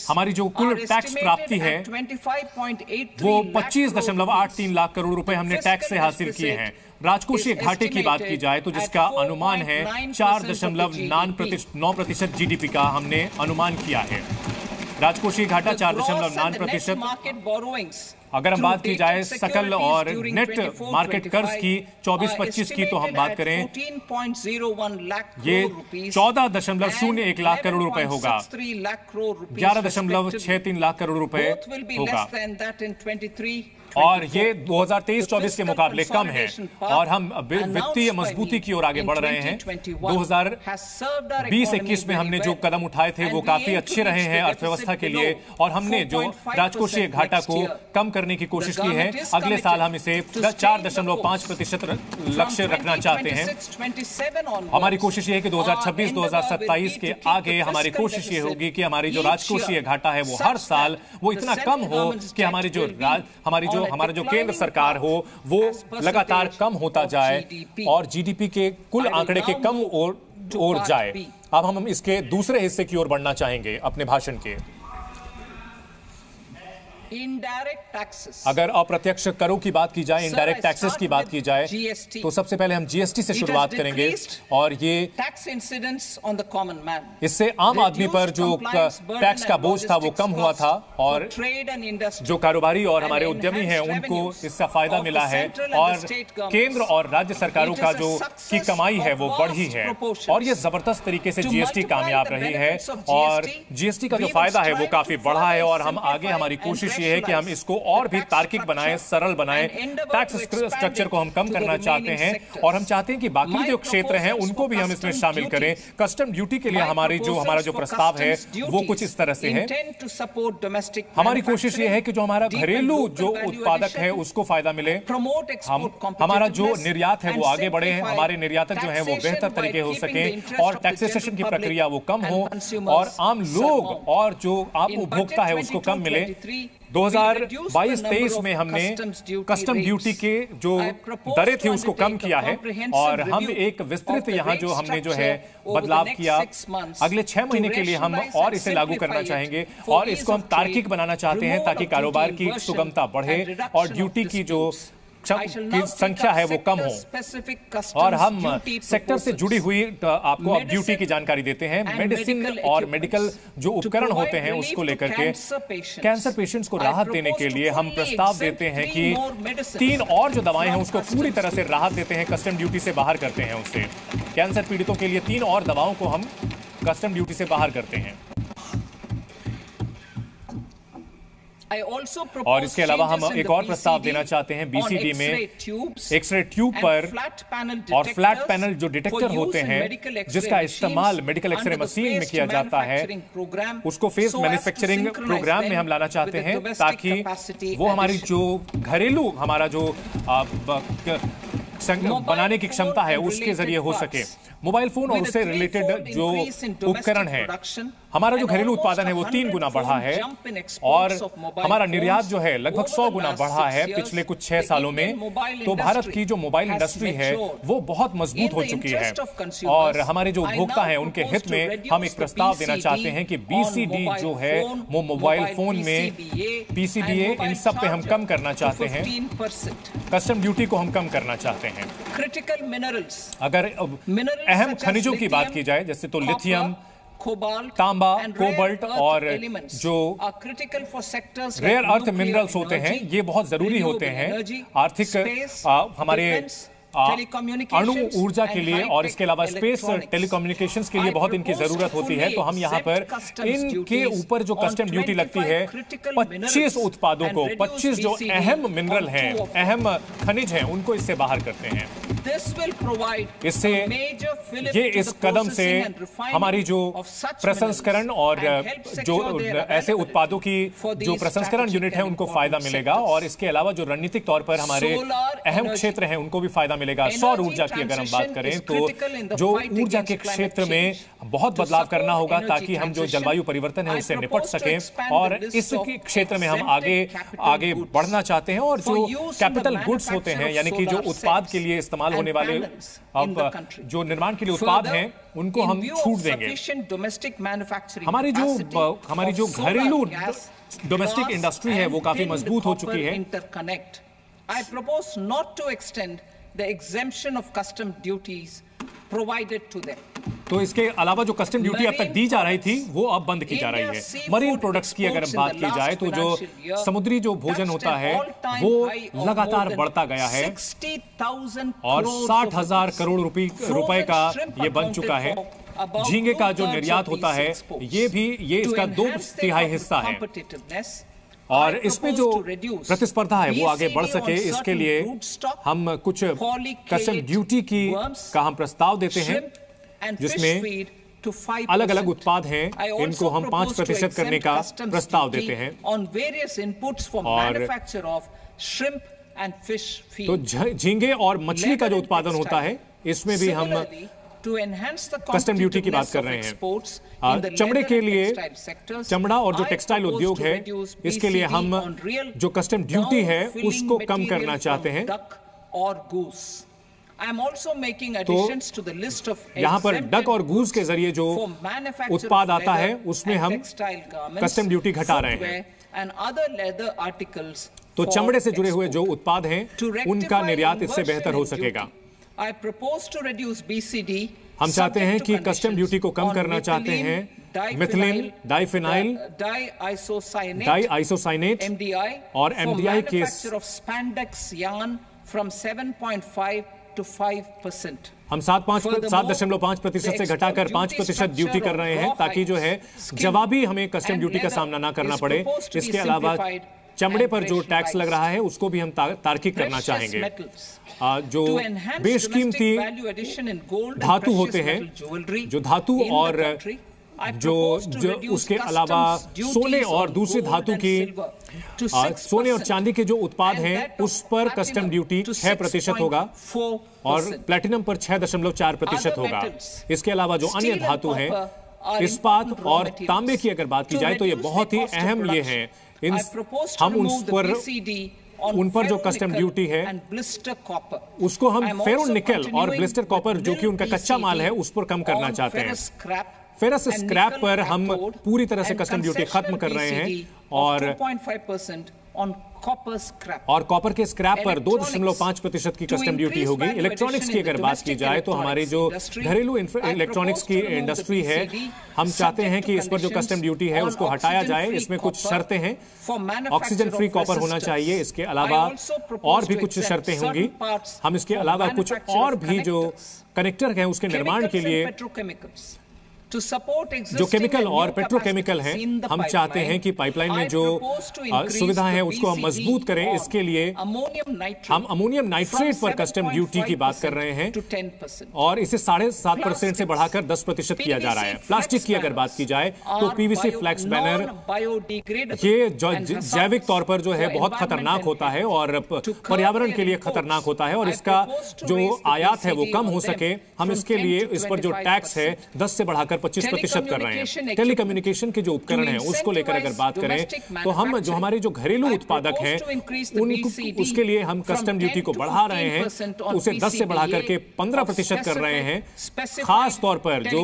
Speaker 2: हमारी जो कुल टैक्स प्राप्ति है वो 25.83 लाख करोड़ रुपए हमने टैक्स से हासिल किए हैं। राजकोषीय घाटे की बात की जाए तो जिसका अनुमान है 4.9% जीडीपी का हमने अनुमान किया है। राजकोषीय घाटा 4.9%। अगर हम बात की जाए सकल और नेट मार्केट कर्ज की 24-25 की तो हम बात करें ये 14.01 लाख करोड़ रुपए होगा, 11.63 लाख करोड़ रुपए होगा और ये 2023-24 के मुकाबले कम है और हम वित्तीय मजबूती की ओर आगे बढ़ रहे हैं। 2020-21 में हमने जो कदम उठाए थे वो काफी अच्छे रहे हैं अर्थव्यवस्था के लिए और हमने जो राजकोषीय घाटा को कम करने की कोशिश की है। अगले साल हम इसे 4.5% लक्ष्य रखना चाहते हैं। हमारी कोशिश ये है कि 2026-2027 के आगे हमारी कोशिश ये होगी कि हमारी जो राजकोषीय घाटा है वो हर साल वो इतना कम हो कि हमारा जो केंद्र सरकार हो वो लगातार कम होता जाए और जीडीपी के कुल आंकड़े के कम ओर जाए। अब हम इसके दूसरे हिस्से की ओर बढ़ना चाहेंगे अपने भाषण के। अगर अप्रत्यक्ष करों की बात की जाए, इनडायरेक्ट टैक्सेस की बात की जाए तो सबसे पहले हम जीएसटी से शुरुआत करेंगे और ये इससे आम आदमी पर जो टैक्स का बोझ था वो कम हुआ था और जो कारोबारी और हमारे उद्यमी हैं उनको इसका फायदा मिला है और केंद्र और राज्य सरकारों का जो की कमाई है वो बढ़ी है और ये जबरदस्त तरीके से जीएसटी कामयाब रही है और जीएसटी का जो फायदा है वो काफी बढ़ा है और हम आगे हमारी कोशिश ये है कि हम इसको और भी तार्किक बनाएं, सरल बनाएं। टैक्स स्ट्रक्चर को हम कम करना चाहते हैं और हम चाहते हैं कि बाकी जो क्षेत्र हैं उनको भी हम इसमें शामिल करें। कस्टम ड्यूटी के लिए हमारा जो प्रस्ताव है वो कुछ इस तरह से है। हमारी कोशिश ये है कि जो हमारा घरेलू जो उत्पादक है उसको फायदा मिले, हमारा जो निर्यात है वो आगे बढ़े, हमारे निर्यातक जो है वो बेहतर तरीके हो सके और टैक्सेशन की प्रक्रिया वो कम हो और आम लोग और जो आप उपभोक्ता है उसको कम मिले। 2022-23 में हमने कस्टम ड्यूटी के जो दरें थी उसको कम किया है और हम एक विस्तृत यहाँ जो हमने जो है बदलाव किया। अगले 6 महीने के लिए हम और इसे लागू करना चाहेंगे और इसको हम तार्किक बनाना चाहते हैं ताकि कारोबार की सुगमता बढ़े और ड्यूटी की जो की संख्या है वो कम हो। और हम सेक्टर से जुड़ी हुई आपको अब ड्यूटी की जानकारी देते हैं। मेडिसिन और मेडिकल जो उपकरण होते हैं उसको लेकर के कैंसर पेशेंट्स को राहत देने के लिए हम प्रस्ताव देते हैं कि 3 और जो दवाएं हैं उसको पूरी तरह से राहत देते हैं, कस्टम ड्यूटी से बाहर करते हैं उससे। कैंसर पीड़ितों के लिए 3 और दवाओं को हम कस्टम ड्यूटी से बाहर करते हैं। और इसके अलावा हम एक और प्रस्ताव देना चाहते हैं बीसीडी में एक्सरे ट्यूब पर और फ्लैट पैनल जो डिटेक्टर होते हैं जिसका इस्तेमाल मेडिकल एक्सरे मशीन में किया जाता है, उसको फेस मैन्युफैक्चरिंग प्रोग्राम में हम लाना चाहते हैं ताकि वो हमारी जो घरेलू हमारा जो बनाने की क्षमता है उसके जरिए हो सके। मोबाइल फोन और उससे रिलेटेड जो उपकरण है, हमारा जो घरेलू उत्पादन है वो 3 गुना बढ़ा है और हमारा निर्यात जो है लगभग 100 गुना बढ़ा है पिछले कुछ 6 सालों में। तो भारत की जो मोबाइल इंडस्ट्री है वो बहुत मजबूत हो चुकी है और हमारे जो उपभोक्ता हैं उनके हित में हम एक प्रस्ताव देना चाहते हैं कि बीसीडी जो है वो मोबाइल फोन में पीसीबीए इन सब पे हम कम करना चाहते हैं। कस्टम ड्यूटी को हम कम करना चाहते हैं। अगर अहम खनिजों की बात की जाए जैसे तो लिथियम, तांबा, कोबाल्ट और जो रेयर अर्थ मिनरल्स होते हैं ये बहुत जरूरी होते हैं आर्थिक हमारे अणु ऊर्जा के लिए और इसके अलावा स्पेस टेलीकम्युनिकेशंस के लिए बहुत इनकी जरूरत होती है। तो हम यहाँ पर इनके ऊपर जो कस्टम ड्यूटी लगती है 25 उत्पादों को, 25 जो अहम मिनरल हैं, अहम खनिज हैं, उनको इससे बाहर करते हैं। इससे ये इस कदम से हमारी जो प्रसंस्करण और जो ऐसे उत्पादों की जो प्रसंस्करण यूनिट है उनको फायदा मिलेगा और इसके अलावा जो रणनीतिक तौर पर हमारे अहम क्षेत्र हैं उनको भी फायदा मिलेगा। सौर ऊर्जा की अगर हम बात करें तो जो ऊर्जा के क्षेत्र में बहुत बदलाव करना होगा ताकि हम जो जलवायु परिवर्तन है उससे निपट सकें और इस क्षेत्र में हम आगे बढ़ना चाहते हैं। और जो कैपिटल गुड्स होते हैं यानी कि जो उत्पाद के लिए इस्तेमाल होने वाले अब जो निर्माण के लिए उत्पाद हैं उनको हम छूट देंगे। हमारी जो घरेलू डोमेस्टिक इंडस्ट्री है वो काफी मजबूत हो चुकी है।
Speaker 3: I propose not to extend the exemption of custom duties provided to them.
Speaker 2: तो इसके अलावा जो कस्टम ड्यूटी अब तक दी जा रही थी वो अब बंद की जा रही है। मरीन प्रोडक्ट्स की अगर हम बात की जाए तो जो समुद्री जो भोजन होता है वो लगातार बढ़ता गया है और 60,000 करोड़ रुपए का ये बन चुका है। झींगे का जो निर्यात होता है ये इसका 2/3 हिस्सा है और इसमें जो प्रतिस्पर्धा है वो आगे बढ़ सके इसके लिए हम कुछ कस्टम ड्यूटी का हम प्रस्ताव देते हैं जिसमें अलग अलग उत्पाद हैं इनको हम 5% करने का प्रस्ताव देते हैं। और तो झींगे और मछली का जो उत्पादन होता है इसमें भी हम कस्टम ड्यूटी की बात कर रहे हैं। चमड़े के लिए, चमड़ा और जो टेक्सटाइल उद्योग है इसके लिए हम जो कस्टम ड्यूटी है उसको कम करना चाहते हैं। तो यहाँ पर डक और गूस के जरिए जो उत्पाद आता है उसमें हम कस्टम ड्यूटी घटा रहे हैं। तो चमड़े से जुड़े हुए जो उत्पाद हैं उनका निर्यात इससे बेहतर हो सकेगा। हम चाहते हैं कि कस्टम ड्यूटी को कम करना चाहते हैं मिथिलीन, डाइफिनाइल, डाइआइसोसाइनेट और एमडीआई के हम 7.5% से घटाकर 5% ड्यूटी कर रहे हैं ताकि जो है जवाबी हमें कस्टम ड्यूटी का सामना ना करना पड़े। इसके अलावा चमड़े पर जो टैक्स लग रहा है उसको भी हम तार्किक करना चाहेंगे। जो बेशकीमती धातु होते हैं, जो धातु और जो उसके अलावा सोने और दूसरी धातु की सोने और चांदी के जो उत्पाद हैं उस पर कस्टम ड्यूटी 6% होगा और प्लेटिनम पर 6.4% होगा। इसके अलावा जो अन्य धातु हैं, इस्पात और तांबे की अगर बात की जाए तो ये बहुत ही अहम ये हैं। हम उन पर जो कस्टम ड्यूटी है उसको हम फेरो निकल और ब्लिस्टर कॉपर जो कि उनका कच्चा माल है उस पर कम करना चाहते हैं। फेरस स्क्रैप पर हम पूरी तरह से कस्टम ड्यूटी खत्म कर रहे हैं
Speaker 3: on copper scrap.
Speaker 2: और कॉपर के स्क्रैप पर 2.5% की कस्टम ड्यूटी होगी। इलेक्ट्रॉनिक्स की अगर बात की जाए तो हमारी जो घरेलू इलेक्ट्रॉनिक्स की इंडस्ट्री है, हम चाहते हैं कि इस पर जो कस्टम ड्यूटी है उसको हटाया जाए। इसमें कुछ शर्तें हैं, ऑक्सीजन फ्री कॉपर होना चाहिए, इसके अलावा और भी कुछ शर्तें होंगी। हम इसके अलावा कुछ और भी जो कनेक्टर हैं उसके निर्माण के लिए जो केमिकल और पेट्रोकेमिकल हैं, हम चाहते हैं कि पाइपलाइन में जो सुविधा है उसको हम मजबूत करें। इसके लिए हम अमोनियम नाइट्रेट पर कस्टम ड्यूटी की बात कर रहे हैं और इसे 7.5% से बढ़ाकर 10% किया जा रहा है। प्लास्टिक की अगर बात की जाए तो पीवीसी फ्लैक्स बैनर, ये जैविक तौर पर जो है बहुत खतरनाक होता है और पर्यावरण के लिए खतरनाक होता है और इसका जो आयात है वो कम हो सके, हम इसके लिए इस पर जो टैक्स है 10 से बढ़ाकर 25% कर रहे हैं। टेलीकम्युनिकेशन के जो उपकरण हैं उसको लेकर अगर बात करें तो हम जो हमारे जो घरेलू उत्पादक हैं उनको उसके लिए हम कस्टम ड्यूटी को बढ़ा रहे हैं, उसे 10 से बढ़ाकर के 15% कर रहे हैं। खास तौर पर जो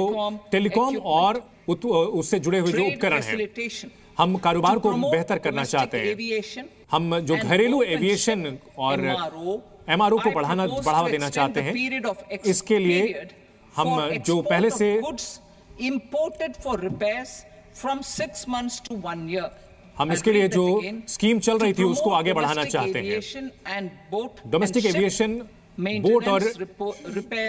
Speaker 2: टेलीकॉम और उससे जुड़े हुए जो उपकरण हैं, हम कारोबार को बेहतर करना चाहते हैं। हम जो घरेलू एविएशन और एमआरओ को बढ़ावा देना चाहते हैं। इसके लिए हम जो पहले से
Speaker 3: imported for repairs from 6 months to 1 year.
Speaker 2: हम इसके लिए जो स्कीम चल रही थी उसको आगे बढ़ाना चाहते हैं। डोमेस्टिक एविएशन, बोट और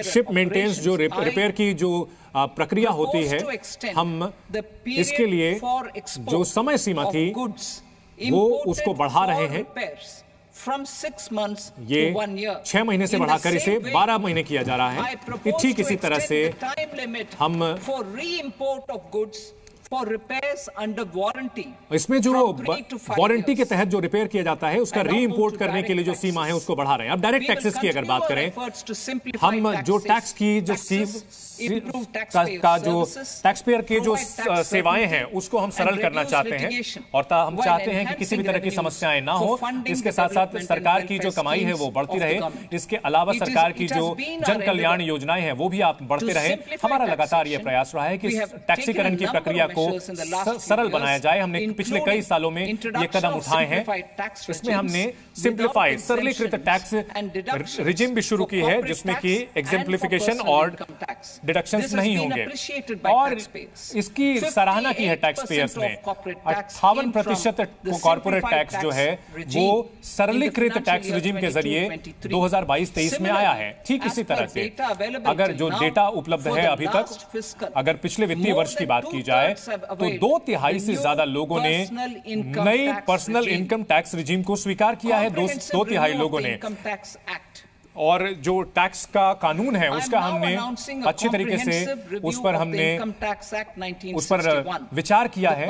Speaker 2: शिप मेंटेनेंस जो रिपेयर की जो प्रक्रिया होती है, हम इसके लिए जो समय सीमा थी वो उसको बढ़ा रहे हैं। ये 6 महीने से बढ़ाकर इसे 12 महीने किया जा रहा है। ठीक इसी तरह से हम इसमें जो वारंटी के तहत जो रिपेयर किया जाता है उसका री इंपोर्ट करने के लिए जो सीमा है उसको बढ़ा रहे हैं। अब डायरेक्ट टैक्सेस की अगर बात करें, हम जो टैक्स की जो का जो टैक्स पेयर के जो सेवाएं हैं उसको हम सरल करना चाहते हैं और हम चाहते हैं कि किसी भी तरह की समस्याएं ना हो। इसके साथ साथ सरकार की जो कमाई है वो बढ़ती रहे। इसके अलावा सरकार की जो जन कल्याण योजनाएं हैं वो भी आप बढ़ते रहे। हमारा लगातार ये प्रयास रहा है कि टैक्सीकरण की प्रक्रिया को सरल बनाया जाए। हमने पिछले कई सालों में ये कदम उठाए हैं। इसमें हमने सिंप्लीफाइड सरलीकृत टैक्स रिजिम भी शुरू की है जिसमें कि एग्जेम्प्लिफिकेशन और डिडक्शंस नहीं होंगे और इसकी सराहना की है टैक्स पेयर्स ने। 58% कॉर्पोरेट टैक्स जो है वो सरलीकृत टैक्स रिजिम के जरिए 2022-23 में आया है। ठीक इसी तरह से अगर जो डेटा उपलब्ध है अभी तक, अगर पिछले वित्तीय वर्ष की बात की जाए तो 2/3 से ज्यादा लोगों ने नई पर्सनल इनकम टैक्स रिजिम को स्वीकार किया है। 2/3 लोगों ने। और जो टैक्स का कानून है उसका हमने अच्छी तरीके से उस पर विचार किया है।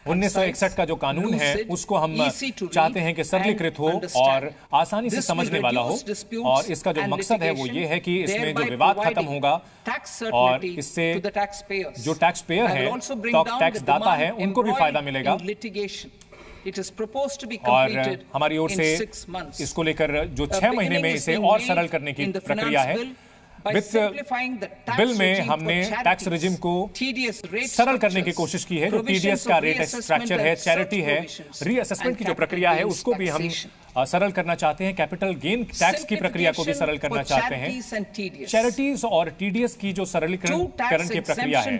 Speaker 2: 1961 का जो कानून है उसको हम चाहते हैं कि सरलीकृत हो और आसानी से समझने वाला हो और इसका जो मकसद है वो ये है कि इसमें जो विवाद खत्म होगा और इससे जो टैक्स पेयर है, टैक्स दाता है, उनको भी फायदा मिलेगा। और हमारी ओर से इसको लेकर जो 6 महीने में इसे और सरल करने की प्रक्रिया है। वित्त बिल में हमने टैक्स रिजिम को सरल करने की कोशिश की है। जो टीडीएस का रेट स्ट्रक्चर है, चैरिटी है, रीअसेसमेंट की जो प्रक्रिया है उसको भी हम सरल करना चाहते हैं। कैपिटल गेन टैक्स की प्रक्रिया को भी सरल करना चाहते हैं। चैरिटीज और टीडीएस की जो सरलीकरण की प्रक्रिया है,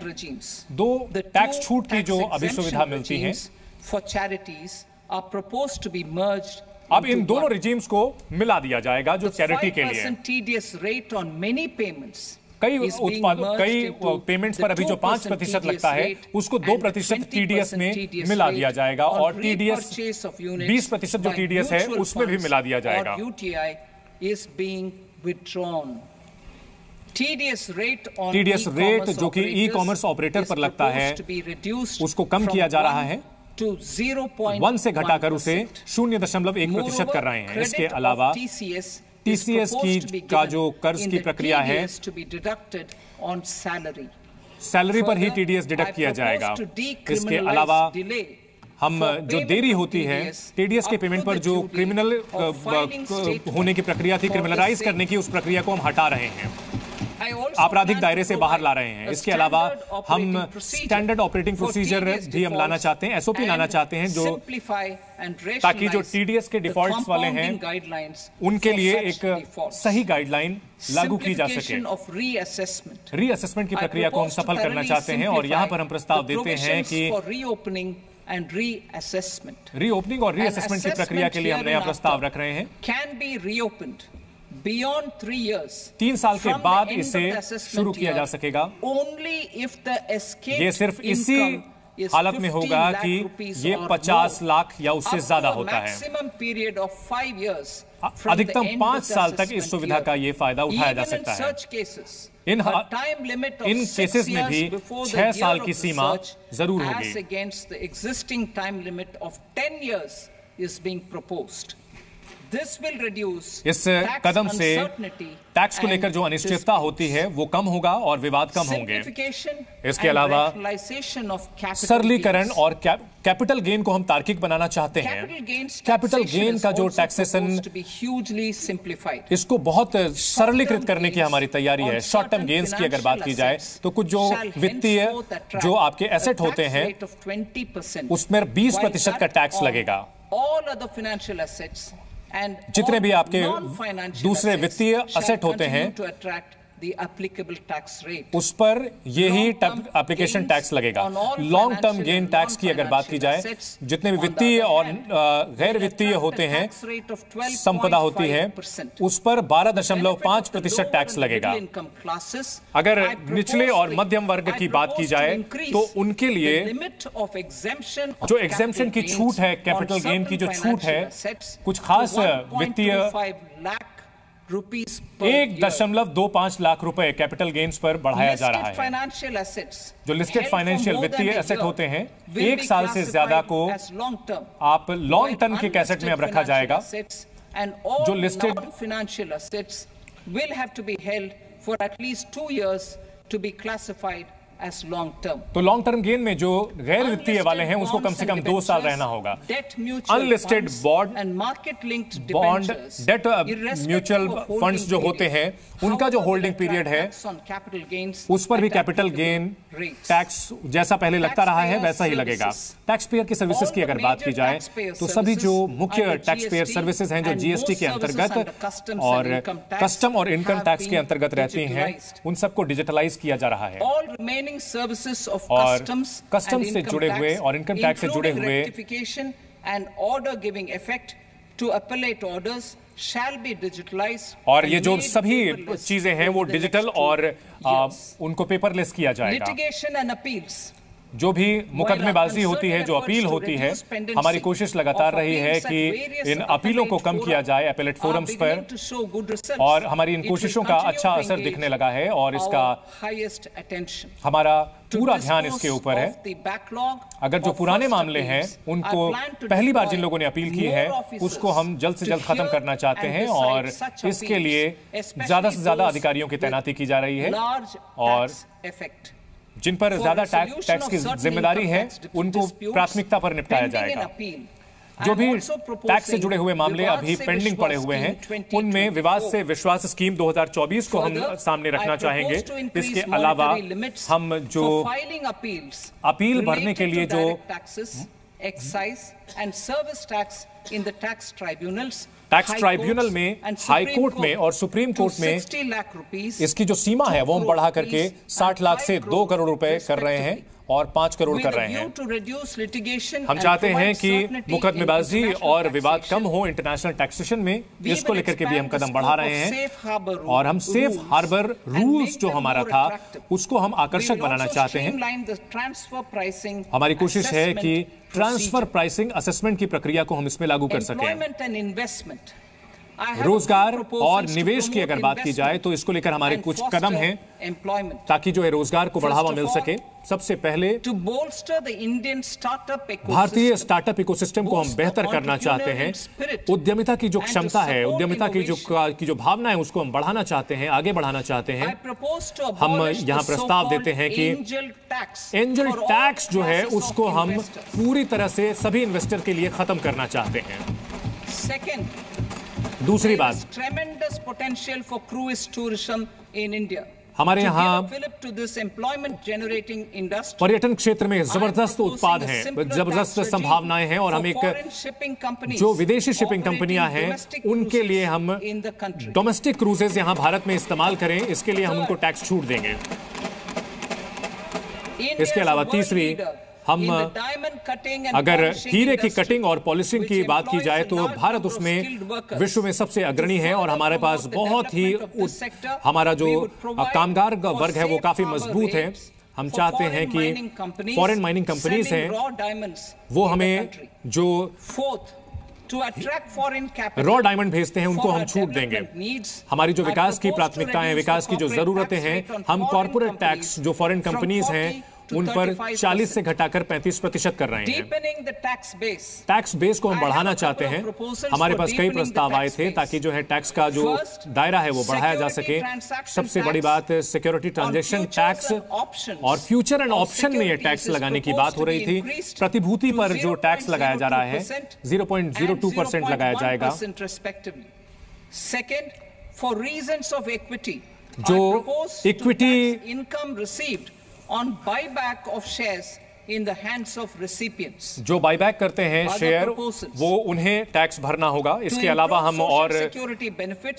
Speaker 2: 2 टैक्स छूट की जो अभी सुविधा मिलती है, अब इन दोनों रिजीम्स को मिला दिया जाएगा जो चैरिटी के लिए। कई पेमेंट्स पर अभी जो 5% लगता है उसको 2% टीडीएस में मिला दिया जाएगा और टीडीएस 20% जो टीडीएस है उसमें भी मिला दिया जाएगा। टीडीएस रेट जो कि ई कॉमर्स ऑपरेटर पर लगता है उसको कम किया जा रहा है, 1 से घटाकर उसे 0.1% कर रहे हैं। इसके अलावा टीसीएस का जो कर्ज की प्रक्रिया है, सैलरी पर ही टीडीएस डिडक्ट किया जाएगा। इसके अलावा हम जो देरी होती है टीडीएस के पेमेंट पर, जो क्रिमिनल होने की प्रक्रिया थी, क्रिमिनलाइज करने की, उस प्रक्रिया को हम हटा रहे हैं। आपराधिक दायरे से बाहर ला रहे हैं। इसके अलावा हम स्टैंडर्ड ऑपरेटिंग प्रोसीजर भी हम लाना चाहते हैं, एसओपी लाना चाहते हैं, जो ताकि जो टीडीएस के डिफॉल्ट्स वाले हैं उनके लिए एक सही गाइडलाइन लागू की जा सके। रीअसेसमेंट की प्रक्रिया को हम सफल करना चाहते हैं और यहाँ पर हम प्रस्ताव देते हैं कि रीओपनिंग और रीअसेसमेंट की प्रक्रिया के लिए हम नया प्रस्ताव रख रहे हैं।
Speaker 3: Beyond 3 years,
Speaker 2: 3 साल के बाद इसे शुरू किया जा सकेगा। ये सिर्फ इसी हालत में होगा कि ये 50 लाख या उससे ज्यादा होता है। अधिकतम 5 साल तक इस सुविधा का ये फायदा उठाया जा सकता है। इन केसेस में भी 6 साल की सीमा जरूर होगी। इस कदम से टैक्स को लेकर जो अनिश्चितता होती है वो कम होगा और विवाद कम होंगे। इसके अलावा सरलीकरण और कैपिटल गेन को हम तार्किक बनाना चाहते हैं। कैपिटल गेन का जो टैक्सेशन, इसको बहुत सरलीकृत करने की हमारी तैयारी है। शॉर्ट टर्म गेन्स की अगर बात की जाए तो कुछ जो वित्तीय जो आपके एसेट होते हैं उसमें 20% का टैक्स लगेगा। जितने भी आपके दूसरे वित्तीय असेट होते हैं उस पर यही एप्लीकेशन टैक्स लगेगा। लॉन्ग टर्म गेन टैक्स की अगर बात की जाए, जितने भी वित्तीय और गैर वित्तीय होते हैं संपदा होती है उस पर 12.5% टैक्स लगेगा। अगर निचले और मध्यम वर्ग की बात की जाए तो उनके लिए जो एग्जेम्पशन की छूट है, कैपिटल गेन की जो छूट है, कुछ खास वित्तीय 1.25 लाख रुपए कैपिटल गेन्स पर बढ़ाया जा रहा है। जो लिस्टेड फाइनेंशियल वित्तीय एसेट होते हैं 1 साल से ज्यादा को आप लॉन्ग टर्म के एसेट में अब रखा जाएगा। जो listed
Speaker 3: financial assets will have to be held for at least 2 years to be classified as long term.
Speaker 2: तो लॉन्ग टर्म गेन में जो गैर वित्तीय वाले हैं उसको कम से कम 2 साल रहना होगा। Unlisted bond, debt mutual funds जो होते हैं उनका जो होल्डिंग पीरियड है उस पर भी कैपिटल गेन टैक्स जैसा पहले लगता रहा है वैसा ही लगेगा। टैक्स पेयर की सर्विसेज की अगर बात की जाए तो सभी जो मुख्य टैक्स पेयर सर्विसेज हैं जो जीएसटी के अंतर्गत और कस्टम और इनकम टैक्स के अंतर्गत रहती हैं उन सबको डिजिटलाइज किया जा रहा है। और कस्टम से जुड़े हुए और इनकम टैक्स से जुड़े हुए और ये जो सभी चीजें हैं वो डिजिटल और उनको पेपरलेस किया जाएगा। जो भी मुकदमेबाजी होती है, जो अपील होती है, हमारी कोशिश लगातार रही है कि इन अपीलों को कम किया जाए एपेलेट फोरम्स पर और हमारी इन कोशिशों का अच्छा असर दिखने लगा है और इसका हमारा पूरा ध्यान इसके ऊपर है। अगर जो पुराने मामले हैं उनको पहली बार जिन लोगों ने अपील की है उसको हम जल्द से जल्द खत्म करना चाहते हैं और इसके लिए ज्यादा से ज्यादा अधिकारियों की तैनाती की जा रही है और जिन पर ज्यादा टैक्स की जिम्मेदारी है उनको प्राथमिकता पर निपटाया जाएगा। जो भी टैक्स से जुड़े हुए मामले अभी पेंडिंग पड़े हुए हैं उनमें विवाद से विश्वास स्कीम 2024 को हम सामने रखना चाहेंगे। इसके अलावा हम जो अपील भरने के लिए जो टैक्स ट्राइब्यूनल में, हाई कोर्ट में और सुप्रीम कोर्ट में इसकी जो सीमा है वो हम बढ़ा करके 60 लाख से 2 करोड़ रुपए कर रहे हैं और 5 करोड़ कर रहे हैं। हम चाहते हैं कि मुकदमेबाजी और विवाद कम हो इंटरनेशनल टैक्सेशन में, इसको लेकर के भी हम कदम बढ़ा रहे हैं और हम सेफ हार्बर रूल्स जो हमारा था उसको हम आकर्षक बनाना चाहते हैं। हमारी कोशिश है कि ट्रांसफर प्राइसिंग असेसमेंट की प्रक्रिया को हम इसमें लागू कर सकें। रोजगार और निवेश की अगर बात की जाए तो इसको लेकर हमारे कुछ कदम हैं ताकि जो है रोजगार को बढ़ावा मिल सके। सबसे पहले भारतीय स्टार्टअप इकोसिस्टम को हम बेहतर करना चाहते हैं। उद्यमिता की जो क्षमता है, उद्यमिता की जो भावना है उसको हम बढ़ाना चाहते हैं, आगे बढ़ाना चाहते हैं। हम यहाँ प्रस्ताव देते हैं कि एंजल टैक्स जो है उसको हम पूरी तरह से सभी इन्वेस्टर के लिए खत्म करना चाहते हैं। दूसरी बात, हमारे यहाँ पर्यटन क्षेत्र में जबरदस्त उत्पाद हैं, जबरदस्त संभावनाएं हैं और हम एक जो विदेशी शिपिंग कंपनियां हैं उनके लिए हम डोमेस्टिक क्रूजेज यहां भारत में इस्तेमाल करें, इसके लिए हम उनको टैक्स छूट देंगे। इसके अलावा तीसरी, हम अगर हीरे की कटिंग और पॉलिशिंग की बात की जाए तो भारत उसमें विश्व में सबसे अग्रणी है और हमारे पास बहुत ही हमारा जो कामगार वर्ग है वो काफी मजबूत है। हम चाहते हैं कि फॉरेन माइनिंग कंपनीज हैं वो हमें जो रॉ डायमंड भेजते हैं उनको हम छूट देंगे। हमारी जो विकास की प्राथमिकताएं, विकास की जो जरूरतें हैं, हम कॉर्पोरेट टैक्स जो फॉरेन कंपनीज हैं उन पर 40 से घटाकर 35% कर रहे हैं। टैक्स बेस को हम बढ़ाना चाहते हैं। हमारे पास कई प्रस्ताव आए थे ताकि जो है टैक्स का जो दायरा है वो बढ़ाया जा सके। सबसे बड़ी बात सिक्योरिटी ट्रांजैक्शन टैक्स और फ्यूचर एंड ऑप्शन में ये टैक्स लगाने की बात हो रही थी। प्रतिभूति पर जो टैक्स लगाया जा रहा है 0.02% लगाया जाएगा। जो equity
Speaker 3: income received on buyback of shares in the hands of recipients.
Speaker 2: जो बायबैक करते हैं शेयर वो उन्हें टैक्स भरना होगा। इसके अलावा हम और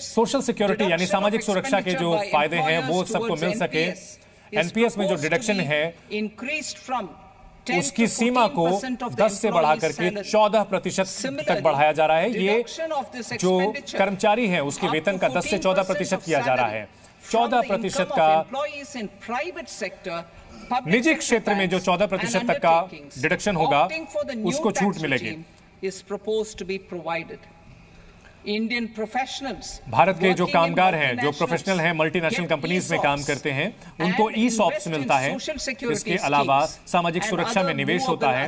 Speaker 2: सोशल सिक्योरिटी यानी सामाजिक सुरक्षा के जो फायदे हैं वो सबको मिल सके। एनपीएस में जो डिडक्शन है उसकी सीमा को 10 से बढ़ा करके 14% तक बढ़ाया जा रहा है। ये जो कर्मचारी है उसके वेतन का 10 से 14% किया जा रहा है। 14% का निजी क्षेत्र में जो 14% तक का डिडक्शन होगा उसको छूट मिलेगी। भारत के जो कामगार हैं, जो प्रोफेशनल हैं, मल्टीनेशनल कंपनीज में काम करते हैं, उनको ई-सॉप्स मिलता है। इसके अलावा सामाजिक सुरक्षा में निवेश होता है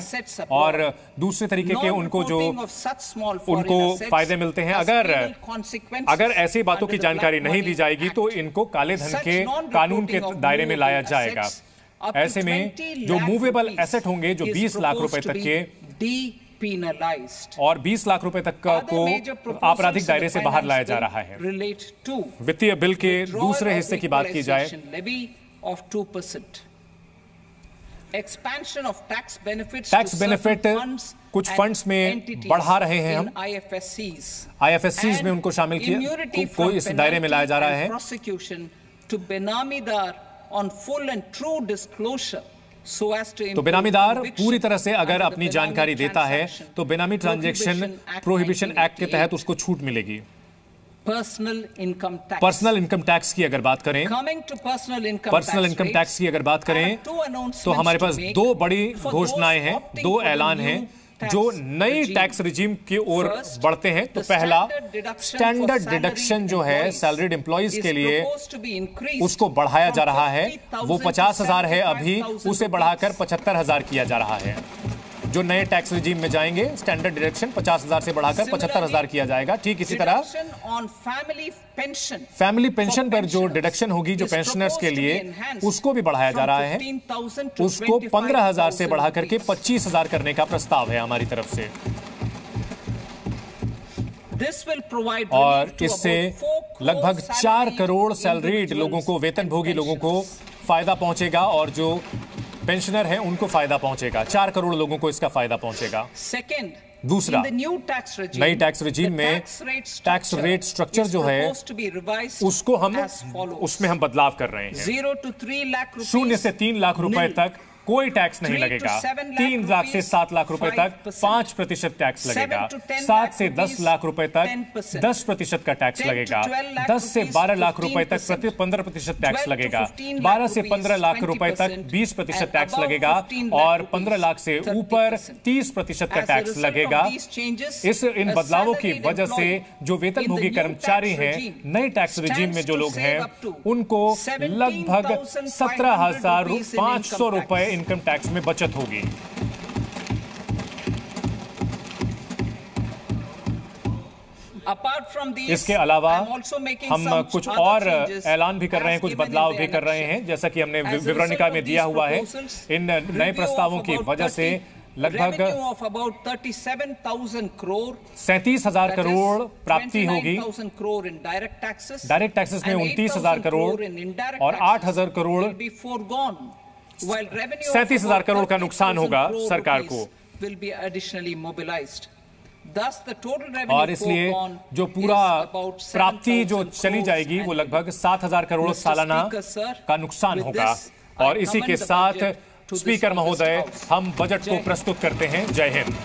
Speaker 2: और दूसरे तरीके के उनको फायदे मिलते हैं। अगर ऐसी बातों की जानकारी नहीं दी जाएगी तो इनको काले धन के कानून के दायरे में लाया जाएगा। ऐसे में जो मूवेबल एसेट होंगे जो 20 लाख रुपए तक के और 20 लाख रुपए तक को आपराधिक दायरे से बाहर लाया जा रहा है। वित्तीय बिल के दूसरे हिस्से की बात की जाए, टैक्स बेनिफिट कुछ फंड्स में बढ़ा रहे हैं हम। आईएफएससीज में उनको शामिल किया को इस दायरे में लाया जा रहा है। तो बेनामीदार पूरी तरह से अगर अपनी जानकारी देता है तो बेनामी ट्रांजैक्शन प्रोहिबिशन एक्ट के तहत उसको छूट मिलेगी। पर्सनल इनकम टैक्स की अगर बात करें, पर्सनल इनकम टैक्स की अगर बात करें तो हमारे पास 2 बड़ी घोषणाएं हैं, 2 ऐलान हैं जो नई टैक्स रिजीम की ओर बढ़ते हैं। तो पहला, स्टैंडर्ड डिडक्शन जो है सैलरीड एम्प्लॉइज के लिए उसको बढ़ाया जा रहा है। वो 50,000 है अभी, उसे बढ़ाकर 75,000 किया जा रहा है। जो नए टैक्स रिजीम में जाएंगे स्टैंडर्ड डिडक्शन 50,000 से बढ़ाकर 75,000 किया जाएगा। ठीक इसी तरह फैमिली पेंशन पर जो डिडक्शन होगी जो पेंशनर्स के लिए उसको भी बढ़ाया जा रहा है। उसको 15,000 से बढ़ाकर के 25,000 करने का प्रस्ताव है हमारी तरफ से। और इससे लगभग 4 करोड़ सैलरीड लोगों को, वेतनभोगी लोगों को फायदा पहुंचेगा और जो पेंशनर है उनको फायदा पहुंचेगा। 4 करोड़ लोगों को इसका फायदा पहुंचेगा। दूसरा, नई टैक्स रिजीम में टैक्स रेट स्ट्रक्चर जो है उसको उसमें हम बदलाव कर रहे हैं। 0 से 3 लाख रुपए तक कोई टैक्स नहीं लगेगा। 3 लाख से 7 लाख रुपए तक 5% टैक्स लगेगा। 7 से 10 लाख रुपए तक 10% का टैक्स लगेगा। 10 से 12 लाख रुपए तक 15% टैक्स लगेगा। 12 से 15 लाख रुपए तक 20% टैक्स लगेगा और 15 लाख से ऊपर 30% का टैक्स लगेगा। इन बदलावों की वजह से जो वेतनभोगी कर्मचारी हैं, नए टैक्स रिजीम में जो लोग हैं, उनको लगभग 17,500 रुपए इनकम टैक्स में बचत होगी। इसके अलावा हम कुछ और ऐलान भी कर रहे हैं, कुछ बदलाव भी कर रहे हैं, जैसा कि हमने विवरणिका में दिया हुआ है। इन नए प्रस्तावों की वजह से लगभग
Speaker 3: revenue of about 37,000 crore,
Speaker 2: 37,000 crore प्राप्ति होगी।
Speaker 3: 29,000 crore in direct taxes,
Speaker 2: direct taxes में
Speaker 3: and
Speaker 2: 29,000 करोड़
Speaker 3: 8,000 in indirect
Speaker 2: और
Speaker 3: taxes
Speaker 2: 8,000 crore
Speaker 3: will be foregone, while revenue of
Speaker 2: 37,000 crore का नुकसान
Speaker 3: 30,000
Speaker 2: होगा
Speaker 3: crore
Speaker 2: सरकार
Speaker 3: rupees
Speaker 2: को।
Speaker 3: will be additionally mobilized. Thus, the total revenue
Speaker 2: और इसलिए
Speaker 3: foregone
Speaker 2: जो
Speaker 3: is
Speaker 2: पूरा
Speaker 3: about
Speaker 2: प्राप्ति जो
Speaker 3: 7,000
Speaker 2: चली जाएगी वो लगभग 7,000 करोड़
Speaker 3: Mr.
Speaker 2: सालाना
Speaker 3: Speaker, sir,
Speaker 2: का नुकसान
Speaker 3: with
Speaker 2: होगा।
Speaker 3: this, I
Speaker 2: और इसी के
Speaker 3: commend the
Speaker 2: साथ
Speaker 3: budget to this
Speaker 2: speaker
Speaker 3: august
Speaker 2: महोदय
Speaker 3: house.
Speaker 2: हम बजट
Speaker 3: जय
Speaker 2: को
Speaker 3: हिंद।
Speaker 2: प्रस्तुत करते हैं। जय हिंद।